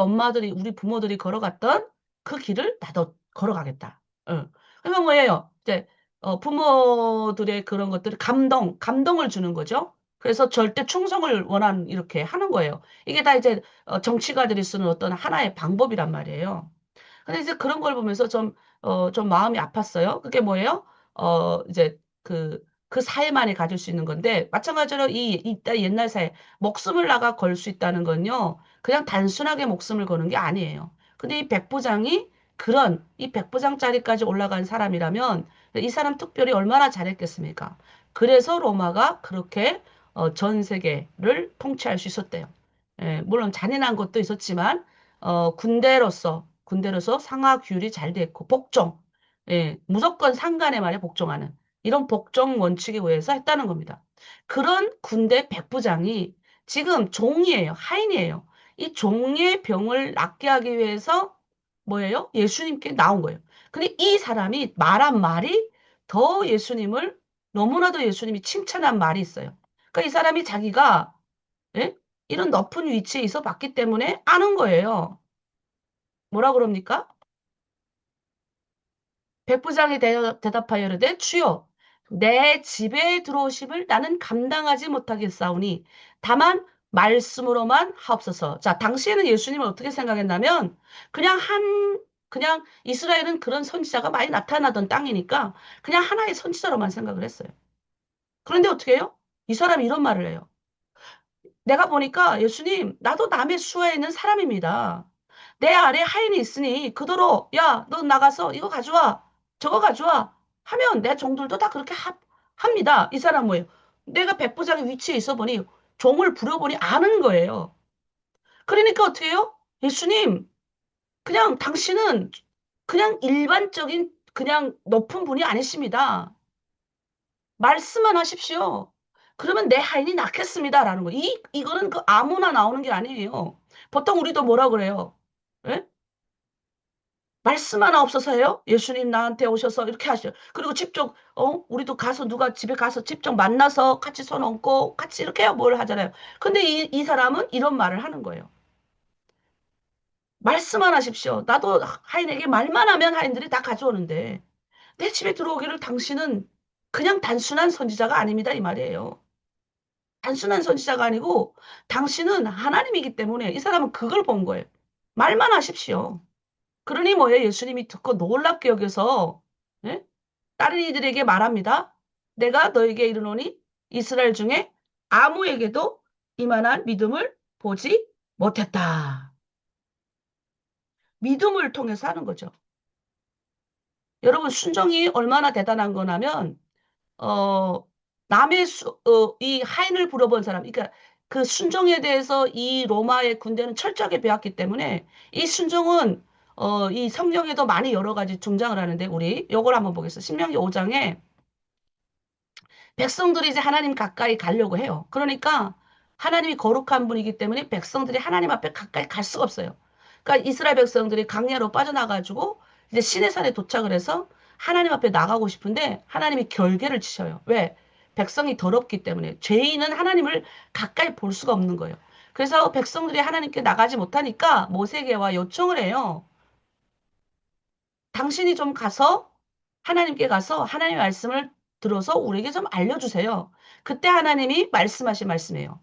부모들이 걸어갔던 그 길을 나도 걸어가겠다. 예. 그러니까 뭐예요? 이제, 부모들의 그런 것들을 감동을 주는 거죠. 그래서 절대 충성을 이렇게 하는 거예요. 이게 다 이제, 정치가들이 쓰는 어떤 하나의 방법이란 말이에요. 근데 이제 그런 걸 보면서 좀 마음이 아팠어요. 그게 뭐예요? 이제 그 사회만이 가질 수 있는 건데, 마찬가지로 이때 옛날 사회, 목숨을 나가 걸 수 있다는 건요, 그냥 단순하게 목숨을 거는 게 아니에요. 근데 이 백부장이 이 백부장짜리까지 올라간 사람이라면, 이 사람 특별히 얼마나 잘했겠습니까? 그래서 로마가 그렇게 전 세계를 통치할 수 있었대요. 예, 물론 잔인한 것도 있었지만, 군대로서 상하 규율이 잘 돼 있고, 복종. 예, 무조건 상관에 말이야, 복종하는. 이런 복종 원칙에 의해서 했다는 겁니다. 그런 군대 백부장이 지금 종이에요. 하인이에요. 이 종의 병을 낫게 하기 위해서 뭐예요? 예수님께 나온 거예요. 근데 이 사람이 말한 말이 더 예수님을, 너무나도 예수님이 칭찬한 말이 있어요. 그러니까 이 사람이 자기가, 예? 이런 높은 위치에 있어 봤기 때문에 아는 거예요. 뭐라 그럽니까? 백부장이 대답하여 이르되 주여 내 집에 들어오심을 나는 감당하지 못하겠사오니 다만 말씀으로만 하옵소서. 자, 당시에는 예수님을 어떻게 생각했냐면 그냥 그냥 이스라엘은 그런 선지자가 많이 나타나던 땅이니까 그냥 하나의 선지자로만 생각을 했어요. 그런데 어떻게 해요? 이 사람이 이런 말을 해요. 내가 보니까 예수님, 나도 남의 수하에 있는 사람입니다. 내 아래 하인이 있으니 그대로 야, 너 나가서 이거 가져와. 저거 가져와. 하면 내 종들도 다 그렇게 합니다. 이 사람 뭐예요? 내가 백부장의 위치에 있어 보니 종을 부려보니 아는 거예요. 그러니까 어떻게 해요? 예수님, 그냥 당신은 그냥 일반적인 그냥 높은 분이 아니십니다. 말씀만 하십시오. 그러면 내 하인이 낫겠습니다라는 거. 이거는 그 아무나 나오는 게 아니에요. 보통 우리도 뭐라 그래요? 예? 말씀만 없어서 해요? 예수님 나한테 오셔서 이렇게 하셔. 그리고 직접, 우리도 가서 누가 집에 가서 직접 만나서 같이 손 얹고 같이 이렇게 해요. 뭘 하잖아요. 근데 이 사람은 이런 말을 하는 거예요. 말씀만 하십시오. 나도 하인에게 말만 하면 하인들이 다 가져오는데 내 집에 들어오기를 당신은 그냥 단순한 선지자가 아닙니다. 이 말이에요. 단순한 선지자가 아니고 당신은 하나님이기 때문에 이 사람은 그걸 본 거예요. 말만 하십시오. 그러니 뭐예요? 예수님이 듣고 놀랍게 여겨서 예? 다른 이들에게 말합니다. 내가 너에게 이르노니 이스라엘 중에 아무에게도 이만한 믿음을 보지 못했다. 믿음을 통해서 하는 거죠. 여러분 순종이 얼마나 대단한 거냐면 어, 이 하인을 부려본 사람, 그러니까 그 순종에 대해서 이 로마의 군대는 철저하게 배웠기 때문에 이 순종은 이 성경에도 많이 여러 가지 등장을 하는데 우리 요걸 한번 보겠습니다. 신명기 5장에 백성들이 이제 하나님 가까이 가려고 해요. 그러니까 하나님이 거룩한 분이기 때문에 백성들이 하나님 앞에 가까이 갈 수가 없어요. 그러니까 이스라엘 백성들이 강야로 빠져나가지고 이제 시내산에 도착을 해서 하나님 앞에 나가고 싶은데 하나님이 결계를 치셔요. 왜? 백성이 더럽기 때문에 죄인은 하나님을 가까이 볼 수가 없는 거예요. 그래서 백성들이 하나님께 나가지 못하니까 모세에게와 요청을 해요. 당신이 좀 가서 하나님께 가서 하나님의 말씀을 들어서 우리에게 좀 알려주세요. 그때 하나님이 말씀하신 말씀이에요.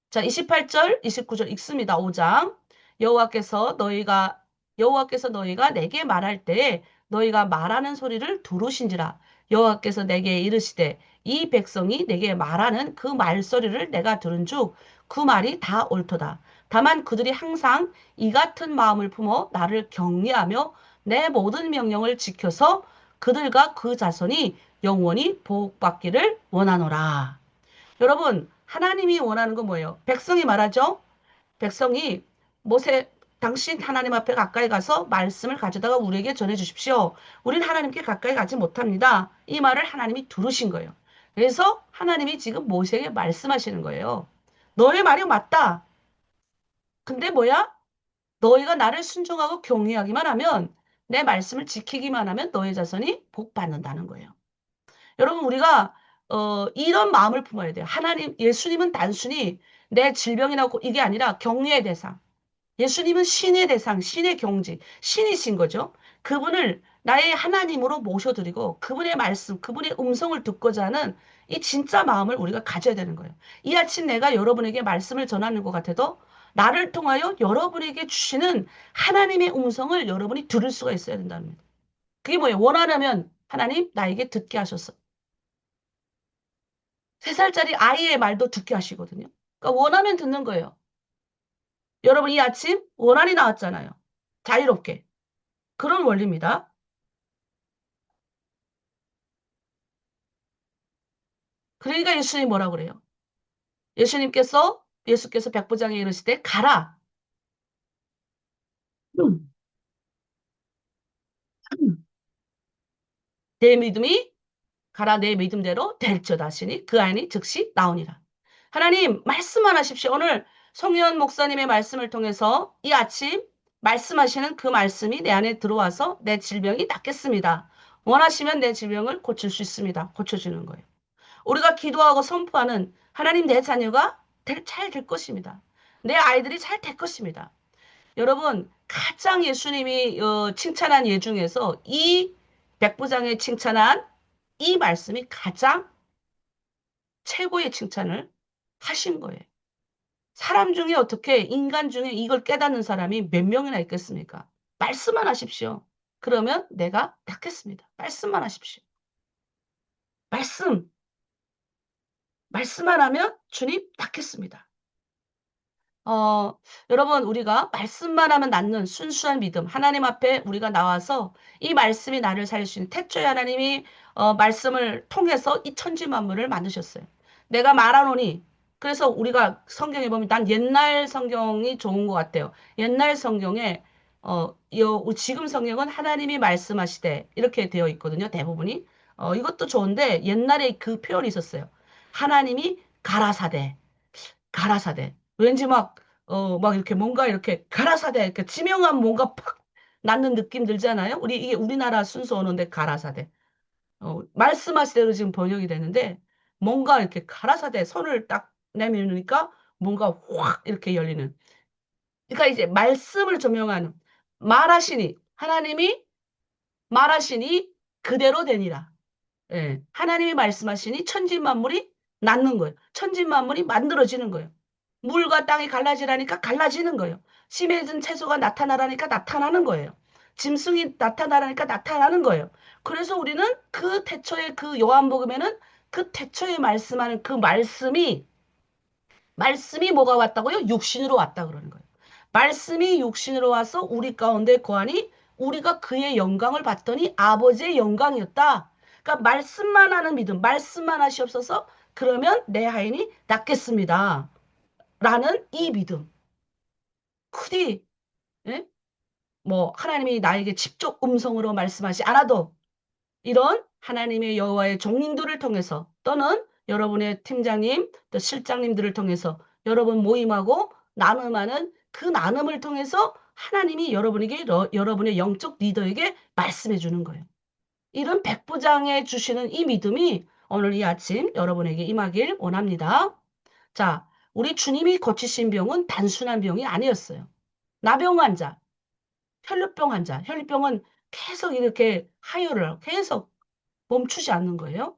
자, 28절, 29절 읽습니다. 5장. 여호와께서 너희가 여호와께서 너희가 내게 말할 때에 너희가 말하는 소리를 들으신지라. 여호와께서 내게 이르시되 이 백성이 내게 말하는 그 말소리를 내가 들은즉 그 말이 다 옳도다. 다만 그들이 항상 이 같은 마음을 품어 나를 경외하며 내 모든 명령을 지켜서 그들과 그 자손이 영원히 복받기를 원하노라. 여러분, 하나님이 원하는 건 뭐예요? 백성이 말하죠? 백성이 모세, 당신 하나님 앞에 가까이 가서 말씀을 가져다가 우리에게 전해 주십시오. 우린 하나님께 가까이 가지 못합니다. 이 말을 하나님이 들으신 거예요. 그래서 하나님이 지금 모세에게 말씀하시는 거예요. 너의 말이 맞다. 근데 뭐야? 너희가 나를 순종하고 경외하기만 하면 내 말씀을 지키기만 하면 너의 자손이 복 받는다는 거예요. 여러분, 우리가 이런 마음을 품어야 돼요. 예수님은 단순히 내 질병이나 이게 아니라 경외의 대상. 예수님은 신의 대상, 신의 경지, 신이신 거죠. 그분을 나의 하나님으로 모셔드리고 그분의 말씀, 그분의 음성을 듣고자 하는 이 진짜 마음을 우리가 가져야 되는 거예요. 이 아침 내가 여러분에게 말씀을 전하는 것 같아도 나를 통하여 여러분에게 주시는 하나님의 음성을 여러분이 들을 수가 있어야 된다는 거예요. 그게 뭐예요? 원하려면 하나님 나에게 듣게 하셨어. 3살짜리 아이의 말도 듣게 하시거든요. 그러니까 원하면 듣는 거예요. 여러분 이 아침 원한이 나왔잖아요. 자유롭게. 그런 원리입니다. 그러니까 예수님이 뭐라 그래요? 예수님께서 예수께서 백부장에 이르실 때 가라. 음, 음. 내 믿음이 가라 내 믿음대로 될지어다 하시니 그 아인이 즉시 나오니라. 하나님 말씀만 하십시오. 오늘 송현 목사님의 말씀을 통해서 이 아침 말씀하시는 그 말씀이 내 안에 들어와서 내 질병이 낫겠습니다. 원하시면 내 질병을 고칠 수 있습니다. 고쳐주는 거예요. 우리가 기도하고 선포하는 하나님 내 자녀가 잘 될 것입니다. 내 아이들이 잘 될 것입니다. 여러분 가장 예수님이 칭찬한 예 중에서 이 백부장의 칭찬한 이 말씀이 가장 최고의 칭찬을 하신 거예요. 사람 중에 어떻게 인간 중에 이걸 깨닫는 사람이 몇 명이나 있겠습니까? 말씀만 하십시오. 그러면 내가 낫겠습니다. 말씀만 하십시오. 말씀, 말씀만 하면 주님 낫겠습니다. 어, 여러분, 우리가 말씀만 하면 낫는 순수한 믿음, 하나님 앞에 우리가 나와서 이 말씀이 나를 살릴 수 있는 태초에 하나님이 말씀을 통해서 이 천지 만물을 만드셨어요. 내가 말하노니, 그래서 우리가 성경에 보면 난 옛날 성경이 좋은 것 같아요. 옛날 성경에, 지금 성경은 하나님이 말씀하시되, 이렇게 되어 있거든요, 대부분이. 이것도 좋은데, 옛날에 그 표현이 있었어요. 하나님이 가라사대. 가라사대. 왠지 막 이렇게 뭔가 이렇게 가라사대, 이렇게 지명한 뭔가 팍 낳는 느낌 들잖아요? 이게 우리나라 순수 언어인데 가라사대. 말씀하시대로 지금 번역이 되는데 뭔가 이렇게 가라사대 손을 딱 내밀으니까 뭔가 확 이렇게 열리는. 그러니까 이제 말씀을 조명하는 말하시니, 하나님이 말하시니 그대로 되니라. 예. 하나님이 말씀하시니 천지 만물이 낫는 거예요. 천지 만물이 만들어지는 거예요. 물과 땅이 갈라지라니까 갈라지는 거예요. 심해진 채소가 나타나라니까 나타나는 거예요. 짐승이 나타나라니까 나타나는 거예요. 그래서 우리는 그 태초의 그 요한복음에는 그 태초에 말씀하는 그 말씀이 뭐가 왔다고요? 육신으로 왔다 그러는 거예요. 말씀이 육신으로 와서 우리 가운데 거하니 우리가 그의 영광을 봤더니 아버지의 영광이었다. 그러니까 말씀만 하는 믿음, 말씀만 하시옵소서 그러면 내 하인이 낫겠습니다. 라는 이 믿음. 굳이 예? 뭐 하나님이 나에게 직접 음성으로 말씀하지 않아도 이런 하나님의 여호와의 종인들을 통해서 또는 여러분의 팀장님, 또 실장님들을 통해서 여러분 모임하고 나눔하는 그 나눔을 통해서 하나님이 여러분에게 여러분의 영적 리더에게 말씀해 주는 거예요. 이런 백부장에 주시는 이 믿음이 오늘 이 아침 여러분에게 임하길 원합니다. 자, 우리 주님이 고치신 병은 단순한 병이 아니었어요. 나병 환자, 혈류병 환자, 혈류병은 계속 이렇게 하혈을 계속 멈추지 않는 거예요.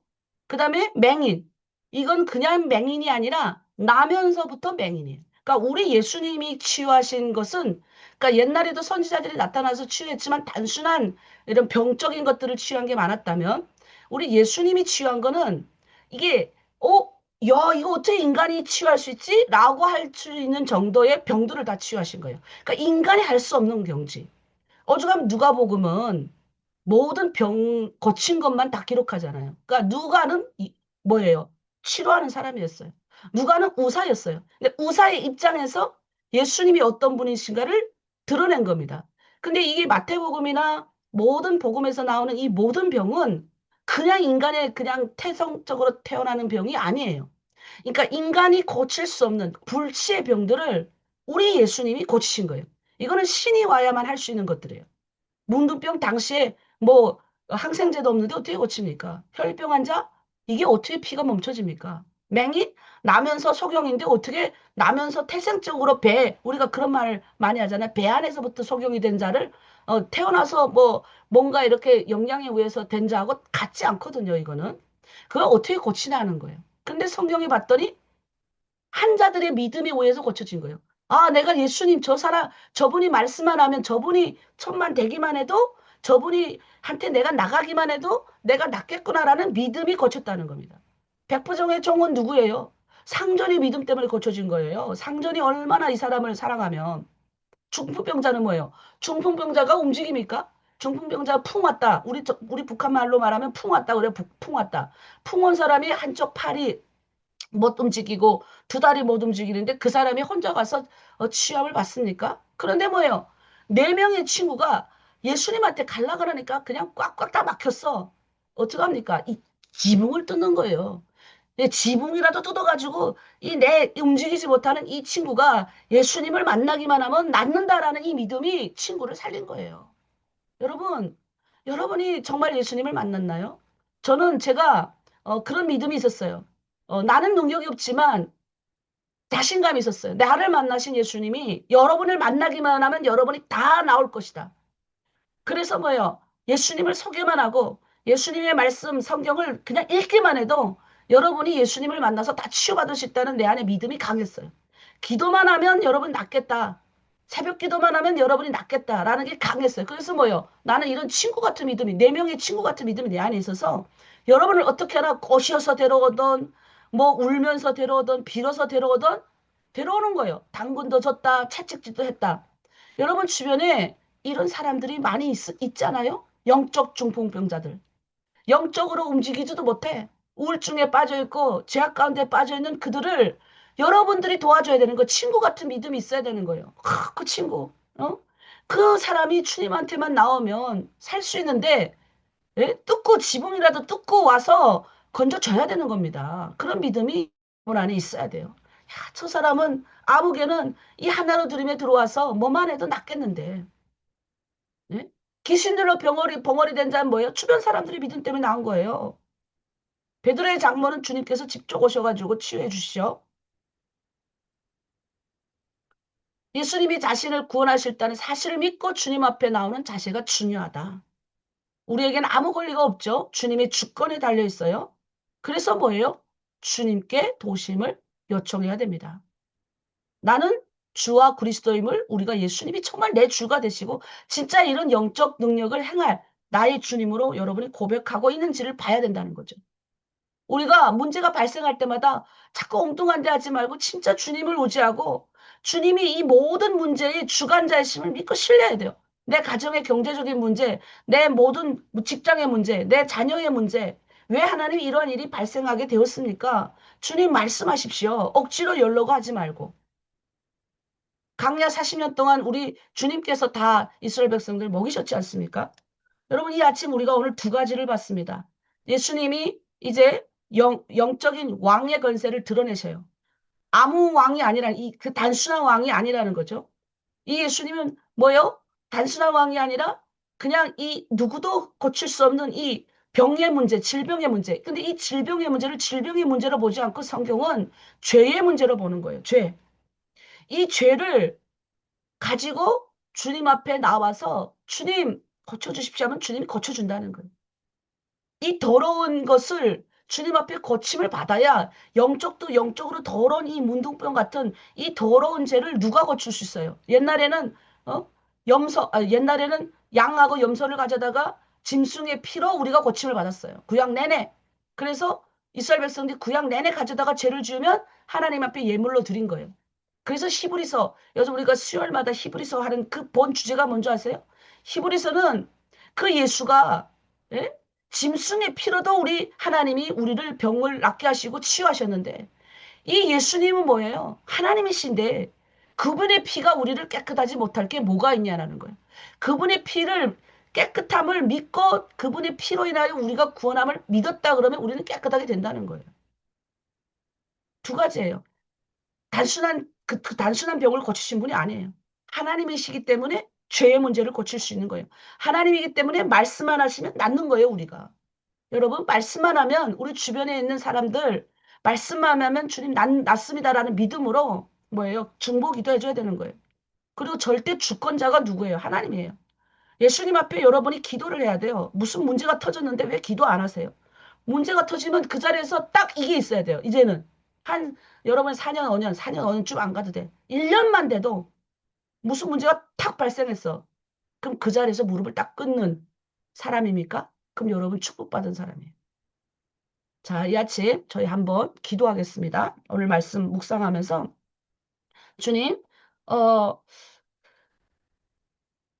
그 다음에 맹인. 이건 그냥 맹인이 아니라 나면서부터 맹인이에요. 그러니까 우리 예수님이 치유하신 것은 그러니까 옛날에도 선지자들이 나타나서 치유했지만 단순한 이런 병적인 것들을 치유한 게 많았다면 우리 예수님이 치유한 거는 이게 야, 이거 어떻게 인간이 치유할 수 있지? 라고 할 수 있는 정도의 병들을 다 치유하신 거예요. 그러니까 인간이 할 수 없는 병지. 오죽하면 누가복음은 모든 병 고친 것만 다 기록하잖아요. 그러니까 누가는 뭐예요? 치료하는 사람이었어요. 누가는 의사였어요. 근데 의사의 입장에서 예수님이 어떤 분이신가를 드러낸 겁니다. 근데 이게 마태복음이나 모든 복음에서 나오는 이 모든 병은 그냥 인간의 그냥 태성적으로 태어나는 병이 아니에요. 그러니까 인간이 고칠 수 없는 불치의 병들을 우리 예수님이 고치신 거예요. 이거는 신이 와야만 할 수 있는 것들이에요. 문둥병 당시에 뭐 항생제도 없는데 어떻게 고칩니까? 혈병 환자? 이게 어떻게 피가 멈춰집니까? 맹인? 나면서 소경인데 어떻게 나면서 태생적으로 우리가 그런 말을 많이 하잖아요. 배 안에서부터 소경이 된 자를 태어나서 뭐 뭔가 이렇게 영양에 의해서 된 자하고 같지 않거든요, 이거는. 그걸 어떻게 고치냐는 거예요. 근데 성경에 봤더니 환자들의 믿음에 의해서 고쳐진 거예요. 아, 내가 예수님 저분이 말씀만 하면 저분이 천만 되기만 해도 저분이 한테 내가 나가기만 해도 내가 낫겠구나라는 믿음이 고쳤다는 겁니다. 백부정의 종은 누구예요? 상전의 믿음 때문에 고쳐진 거예요. 상전이 얼마나 이 사람을 사랑하면. 중풍병자는 뭐예요? 중풍병자가 움직입니까? 중풍병자가 풍 왔다. 우리 북한 말로 말하면 풍 왔다 그래요. 풍 왔다. 풍 온 사람이 한쪽 팔이 못 움직이고 두 다리 못 움직이는데 그 사람이 혼자 가서 치유함을 받습니까? 그런데 뭐예요? 네 명의 친구가 예수님한테 갈라 그러니까 그냥 꽉꽉 다 막혔어. 어떡합니까? 이 지붕을 뜯는 거예요. 이 지붕이라도 뜯어가지고 이 내 움직이지 못하는 이 친구가 예수님을 만나기만 하면 낫는다라는 이 믿음이 친구를 살린 거예요. 여러분, 여러분이 정말 예수님을 만났나요? 저는 제가 그런 믿음이 있었어요. 나는 능력이 없지만 자신감이 있었어요. 나를 만나신 예수님이 여러분을 만나기만 하면 여러분이 다 나올 것이다. 그래서 뭐예요? 예수님을 소개만 하고 예수님의 말씀, 성경을 그냥 읽기만 해도 여러분이 예수님을 만나서 다 치유받을 수 있다는 내 안에 믿음이 강했어요. 기도만 하면 여러분 낫겠다. 새벽 기도만 하면 여러분이 낫겠다라는 게 강했어요. 그래서 뭐예요? 나는 이런 친구 같은 믿음이, 네 명의 친구 같은 믿음이 내 안에 있어서 여러분을 어떻게 하나 꼬셔서 데려오던, 뭐 울면서 데려오던, 빌어서 데려오던, 데려오는 거예요. 당근도 줬다, 채찍질도 했다. 여러분 주변에 이런 사람들이 많이 있잖아요? 영적 중풍병자들. 영적으로 움직이지도 못해. 우울증에 빠져있고 죄악 가운데 빠져있는 그들을 여러분들이 도와줘야 되는 거 친구 같은 믿음이 있어야 되는 거예요. 그 친구. 그 사람이 주님한테만 나오면 살 수 있는데 뜯고 지붕이라도 뜯고 와서 건져줘야 되는 겁니다. 그런 믿음이 여러분 안에 있어야 돼요. 야, 저 사람은 아무개는 이 하나로 들음에 들어와서 뭐만 해도 낫겠는데. 예? 귀신들로 벙어리 된 자는 뭐예요? 주변 사람들이 믿음 때문에 나온 거예요. 베드로의 장모는 주님께서 직접 오셔가지고 치유해 주시죠. 예수님이 자신을 구원하실다는 사실을 믿고 주님 앞에 나오는 자세가 중요하다. 우리에게는 아무 권리가 없죠. 주님의 주권에 달려 있어요. 그래서 뭐예요? 주님께 도심을 요청해야 됩니다. 나는 주와 그리스도임을 우리가 예수님이 정말 내 주가 되시고 진짜 이런 영적 능력을 행할 나의 주님으로 여러분이 고백하고 있는지를 봐야 된다는 거죠. 우리가 문제가 발생할 때마다 자꾸 엉뚱한 데 하지 말고 진짜 주님을 의지하고 주님이 이 모든 문제의 주관자이심을 믿고 신뢰해야 돼요. 내 가정의 경제적인 문제, 내 모든 직장의 문제, 내 자녀의 문제, 왜 하나님이 이런 일이 발생하게 되었습니까? 주님 말씀하십시오. 억지로 열려고 하지 말고. 강야 40년 동안 우리 주님께서 다 이스라엘 백성들 먹이셨지 않습니까? 여러분, 이 아침 우리가 오늘 두 가지를 봤습니다. 예수님이 이제 영적인 왕의 권세를 드러내셔요. 아무 왕이 아니라, 그 단순한 왕이 아니라는 거죠. 이 예수님은 뭐요? 단순한 왕이 아니라 그냥 이 누구도 고칠 수 없는 이 병의 문제, 질병의 문제. 근데 이 질병의 문제를 질병의 문제로 보지 않고 성경은 죄의 문제로 보는 거예요. 죄. 이 죄를 가지고 주님 앞에 나와서 주님 고쳐주십시오 하면 주님이 고쳐준다는 거예요. 이 더러운 것을 주님 앞에 고침을 받아야 영적도 영적으로 더러운 이 문둥병 같은 이 더러운 죄를 누가 고칠 수 있어요? 옛날에는 옛날에는 양하고 염소를 가져다가 짐승의 피로 우리가 고침을 받았어요. 구약 내내. 그래서 이스라엘 백성들이 구약 내내 가져다가 죄를 지으면 하나님 앞에 예물로 드린 거예요. 그래서 히브리서, 요즘 우리가 수요일마다 히브리서 하는 그 본 주제가 뭔지 아세요? 히브리서는 그 예수가, 예? 짐승의 피로도 우리 하나님이 우리를 병을 낫게 하시고 치유하셨는데, 이 예수님은 뭐예요? 하나님이신데, 그분의 피가 우리를 깨끗하지 못할 게 뭐가 있냐라는 거예요. 그분의 피를, 깨끗함을 믿고 그분의 피로 인하여 우리가 구원함을 믿었다 그러면 우리는 깨끗하게 된다는 거예요. 두 가지예요. 그 단순한 병을 고치신 분이 아니에요. 하나님이시기 때문에 죄의 문제를 고칠 수 있는 거예요. 하나님이기 때문에 말씀만 하시면 낫는 거예요, 우리가. 여러분, 말씀만 하면 우리 주변에 있는 사람들, 말씀만 하면 주님 낫습니다라는 믿음으로 뭐예요? 중보 기도해줘야 되는 거예요. 그리고 절대 주권자가 누구예요? 하나님이에요. 예수님 앞에 여러분이 기도를 해야 돼요. 무슨 문제가 터졌는데 왜 기도 안 하세요? 문제가 터지면 그 자리에서 딱 이게 있어야 돼요. 이제는 한 여러분 4년, 5년, 4년, 5년 쭉 안 가도 돼. 1년만 돼도 무슨 문제가 탁 발생했어. 그럼 그 자리에서 무릎을 딱 꿇는 사람입니까? 그럼 여러분 축복받은 사람이에요. 자, 이 아침 저희 한번 기도하겠습니다. 오늘 말씀 묵상하면서 주님, 어,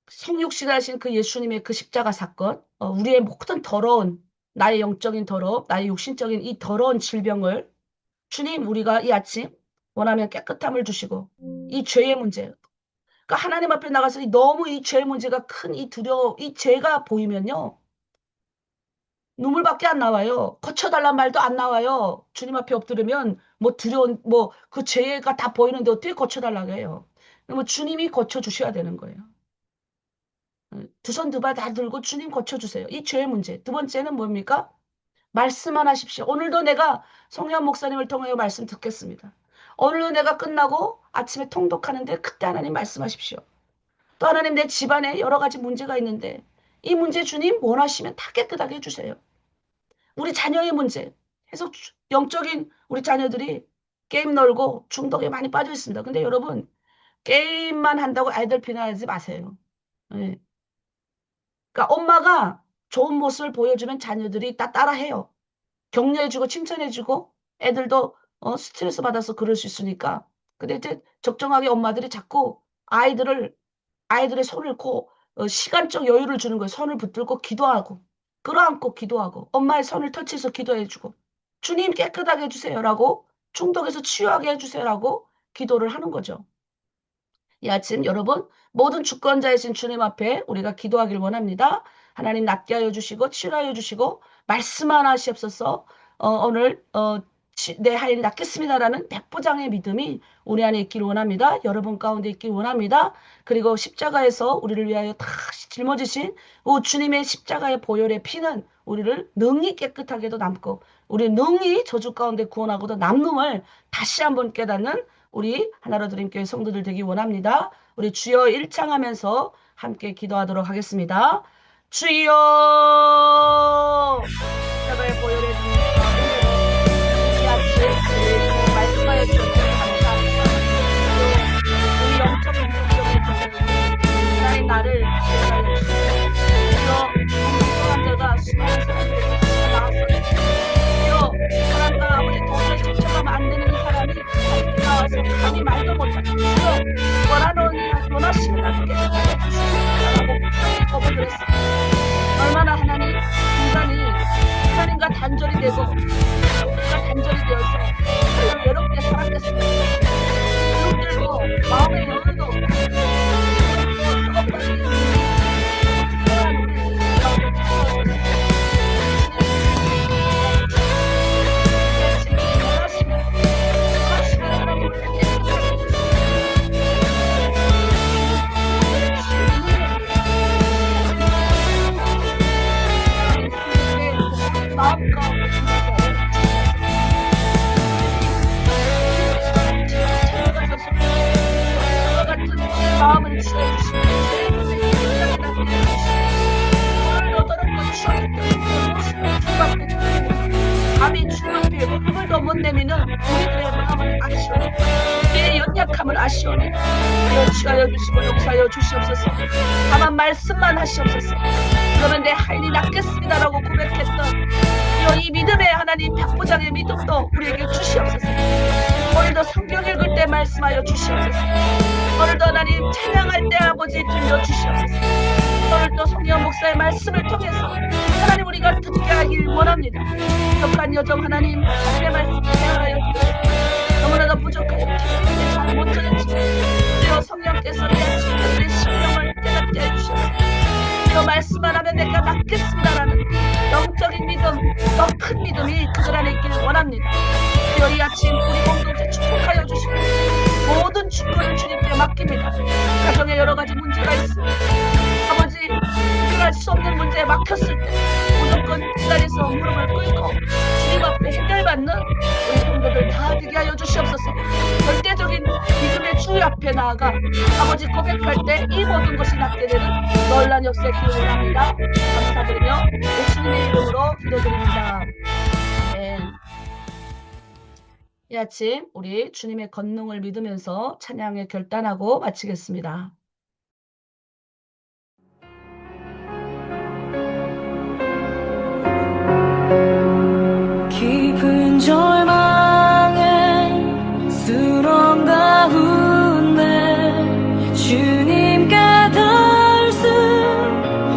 성육신하신 그 예수님의 그 십자가 사건, 우리의 모든 더러운 나의 영적인 더러움, 나의 육신적인 이 더러운 질병을 주님, 우리가 이 아침 원하면 깨끗함을 주시고 이 죄의 문제, 그러니까 하나님 앞에 나가서 너무 이 죄의 문제가 큰 이 두려워, 이 죄가 보이면요. 눈물밖에 안 나와요. 고쳐달란 말도 안 나와요. 주님 앞에 엎드리면 뭐 두려운 뭐 그 죄가 다 보이는데 어떻게 고쳐달라고 해요. 뭐 주님이 고쳐주셔야 되는 거예요. 두 손 두 발 다 들고 주님 고쳐주세요. 이 죄의 문제. 두 번째는 뭡니까? 말씀만 하십시오. 오늘도 내가 송현 목사님을 통하여 말씀 듣겠습니다. 오늘도 내가 끝나고 아침에 통독하는데 그때 하나님 말씀하십시오. 또 하나님 내 집안에 여러 가지 문제가 있는데 이 문제 주님 원하시면 다 깨끗하게 해주세요. 우리 자녀의 문제. 계속 영적인 우리 자녀들이 게임 놀고 중독에 많이 빠져 있습니다. 근데 여러분 게임만 한다고 아이들 비난하지 마세요. 네. 그러니까 엄마가 좋은 모습을 보여주면 자녀들이 다 따라해요. 격려해주고 칭찬해주고 애들도 스트레스 받아서 그럴 수 있으니까. 근데 이제 적정하게 엄마들이 자꾸 아이들의 손을 시간적 여유를 주는 거예요. 손을 붙들고 기도하고 끌어안고 기도하고 엄마의 손을 터치해서 기도해주고 주님 깨끗하게 해주세요라고 중독에서 치유하게 해주세요라고 기도를 하는 거죠. 이 아침 여러분 모든 주권자이신 주님 앞에 우리가 기도하길 원합니다. 하나님 낫게 하여 주시고 치유하여 주시고 말씀만 하시옵소서. 오늘 내 하인이 낫겠습니다라는 백부장의 믿음이 우리 안에 있기를 원합니다. 여러분 가운데 있기를 원합니다. 그리고 십자가에서 우리를 위하여 다 짊어지신 주님의 십자가의 보혈의 피는 우리를 능히 깨끗하게도 남고 우리 능히 저주 가운데 구원하고도 남음을 다시 한번 깨닫는 우리 하나로 드림교회 성도들 되기 원합니다. 우리 주여 일창하면서 함께 기도하도록 하겠습니다. 주여 십자가의 보혈의 능력과 이 아침 말씀하여 주셔서 감사합니다. 우리 영적 인격적인 하나님 나를 깨달아 주시고 주여 자가 수많은 사람들에게 나왔었는데 주여 사람과 아버지 도저히 접촉하면 안 되는 이 사람이 나와서 감히 말도 못하고 주여 원하시는 하나님께 라고 고백을 했습니다. 얼마나 인간이 하나님과 단절이 되고 우리가 단절이 되어서 별로 외롭게 살았겠습니까? 힘들고 마음의 여유도 없고 썩어버린 특별한 우리 가운데 원하시면 하나님을 깨끗하게 마음 가운데 같은 마음을 주어주시고 오늘도 더럽고 추억했던 모습을 주밖에 감히 주 앞에 힘을 더 못 내미는 우리들의 마음을 아시오니 우리의 연약함을 아시오니 하여 취하여 주시고 용서하여 주시옵소서. 다만 말씀만 하시옵소서. 그러면 내 하인이 낫겠습니다라고 고백했던 이 믿음의 하나님 백부장의 믿음도 우리에게 주시옵소서. 오늘도 성경 읽을 때 말씀하여 주시옵소서. 오늘도 하나님 찬양할 때 아버지 들려주시옵소서. 오늘도 성경 목사의 말씀을 통해서 하나님 우리가 듣게 하길 원합니다. 부족한 여정 하나님 하나님의 말씀 대하여 주시옵소서. 너무나도 부족하여 기도하는데 잘 못 전했지만 주여 성령께서 내 아침에 심령을 깨닫게 해주시옵소서. 주여 말씀만 하면 내가 낫겠습니다라는 영적인 믿음, 더 큰 믿음이 그들 안에 있기를 원합니다. 주여 이 아침 우리 공동체 축복하여 주시고 모든 축복을 주님께 맡깁니다. 가정에 여러 가지 문제가 있습니다. 아버지 해결할 수 없는 문제에 막혔을 때 무조건 기다려서 무릎을 꿇고 주님 앞에 해결받는 우리 성도들 다 되게 하여 주시옵소서. 절대적인 믿음의 주 앞에 나아가 아버지 고백할 때 이 모든 것이 낫게 되는 놀란 역사의 기를 원합니다. 감사드리며 예수님의 이름으로 기도드립니다. 아멘. 이 아침 우리 주님의 권능을 믿으면서 찬양에 결단하고 마치겠습니다. 깊은 절망의 수렁 가운데 주님께 닿을 수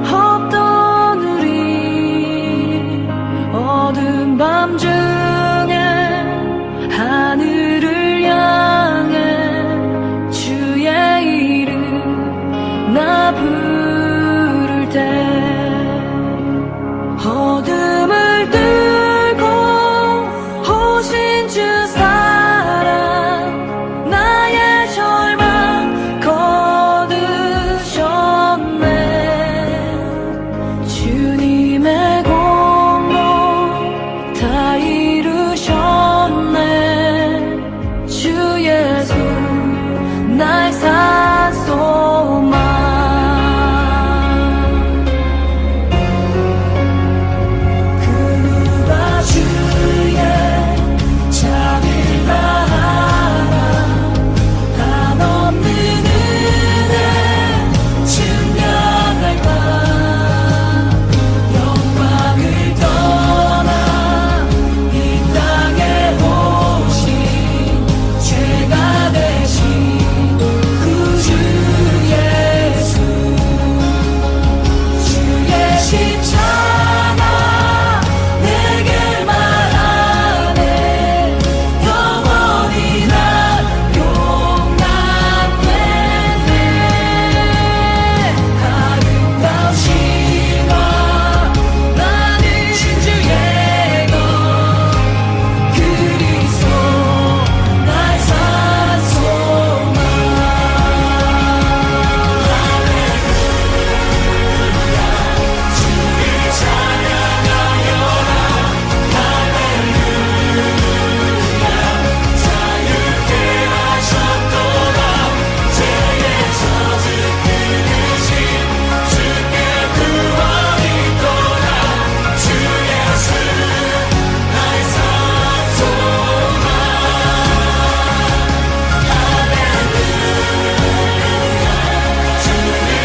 없던 우리 어두운 밤 중에 예수 나의 산소망 그 누가 주의 자비를 알아 한없는 은혜 증명할까 영광을 떠나 이 땅에 오신 죄가 되신 구주 예수 주의 십자가 내게 말하네 영원히 난 용납되네 아름다우시와 나는 주의 것 그리스도 나의 산소망 주를 찬양하여라 할렐루야 자유케 하셨도다 죄의 저주 끊으신 주께 구원이 있도다 주 예수 나의 산소망 주를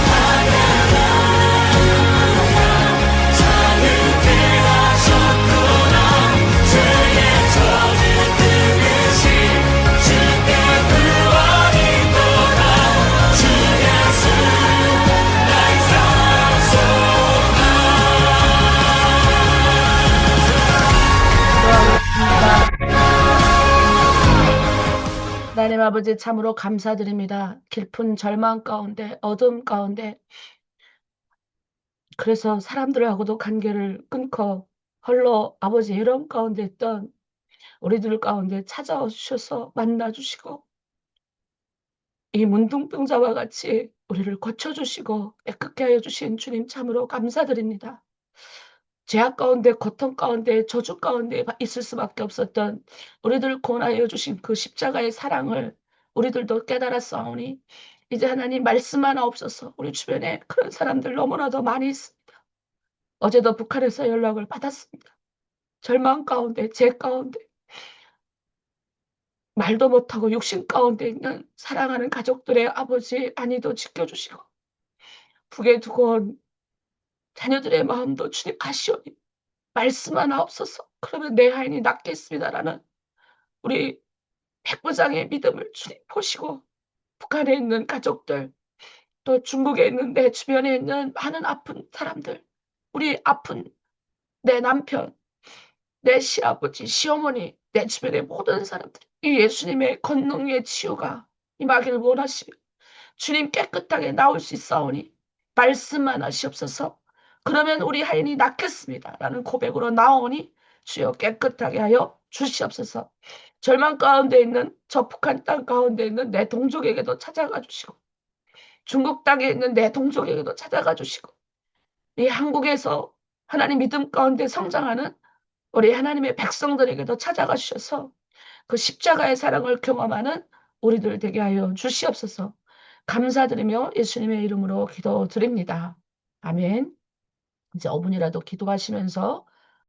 찬양하여라 자유케 하셨도다 죄의 저주 끊으신 주께 구원이 있도다 주 예수 나의 하나님 아버지 참으로 감사드립니다. 깊은 절망 가운데, 어둠 가운데, 그래서 사람들하고도 관계를 끊고 홀로 아버지 이런 가운데 있던 우리들 가운데 찾아와 주셔서 만나 주시고 이 문둥병자와 같이 우리를 고쳐주시고 깨끗게 하여 주신 주님 참으로 감사드립니다. 죄악 가운데, 고통 가운데, 저주 가운데 있을 수밖에 없었던 우리들 구원하여 주신 그 십자가의 사랑을 우리들도 깨달았사오니 이제 하나님 말씀 하나 없어서 우리 주변에 그런 사람들 너무나도 많이 있습니다. 어제도 북한에서 연락을 받았습니다. 절망 가운데, 죄 가운데, 말도 못하고 육신 가운데 있는 사랑하는 가족들의 아버지 안위도 지켜주시고 북에 두고 온 자녀들의 마음도 주님 아시오니 말씀 하나 없어서 그러면 내 하인이 낫겠습니다라는 우리 백부장의 믿음을 주님 보시고 북한에 있는 가족들 또 중국에 있는 내 주변에 있는 많은 아픈 사람들 우리 아픈 내 남편 내 시아버지 시어머니 내 주변의 모든 사람들 이 예수님의 권능의 치유가 임하기를 원하시며 주님 깨끗하게 나올 수 있사오니 말씀만 하시옵소서. 그러면 우리 하인이 낫겠습니다 라는 고백으로 나오니 주여 깨끗하게 하여 주시옵소서. 절망 가운데 있는 저 북한 땅 가운데 있는 내 동족에게도 찾아가 주시고 중국 땅에 있는 내 동족에게도 찾아가 주시고 이 한국에서 하나님 믿음 가운데 성장하는 우리 하나님의 백성들에게도 찾아가 주셔서 그 십자가의 사랑을 경험하는 우리들 되게 하여 주시옵소서. 감사드리며 예수님의 이름으로 기도드립니다. 아멘. 이제 5분이라도 기도하시면서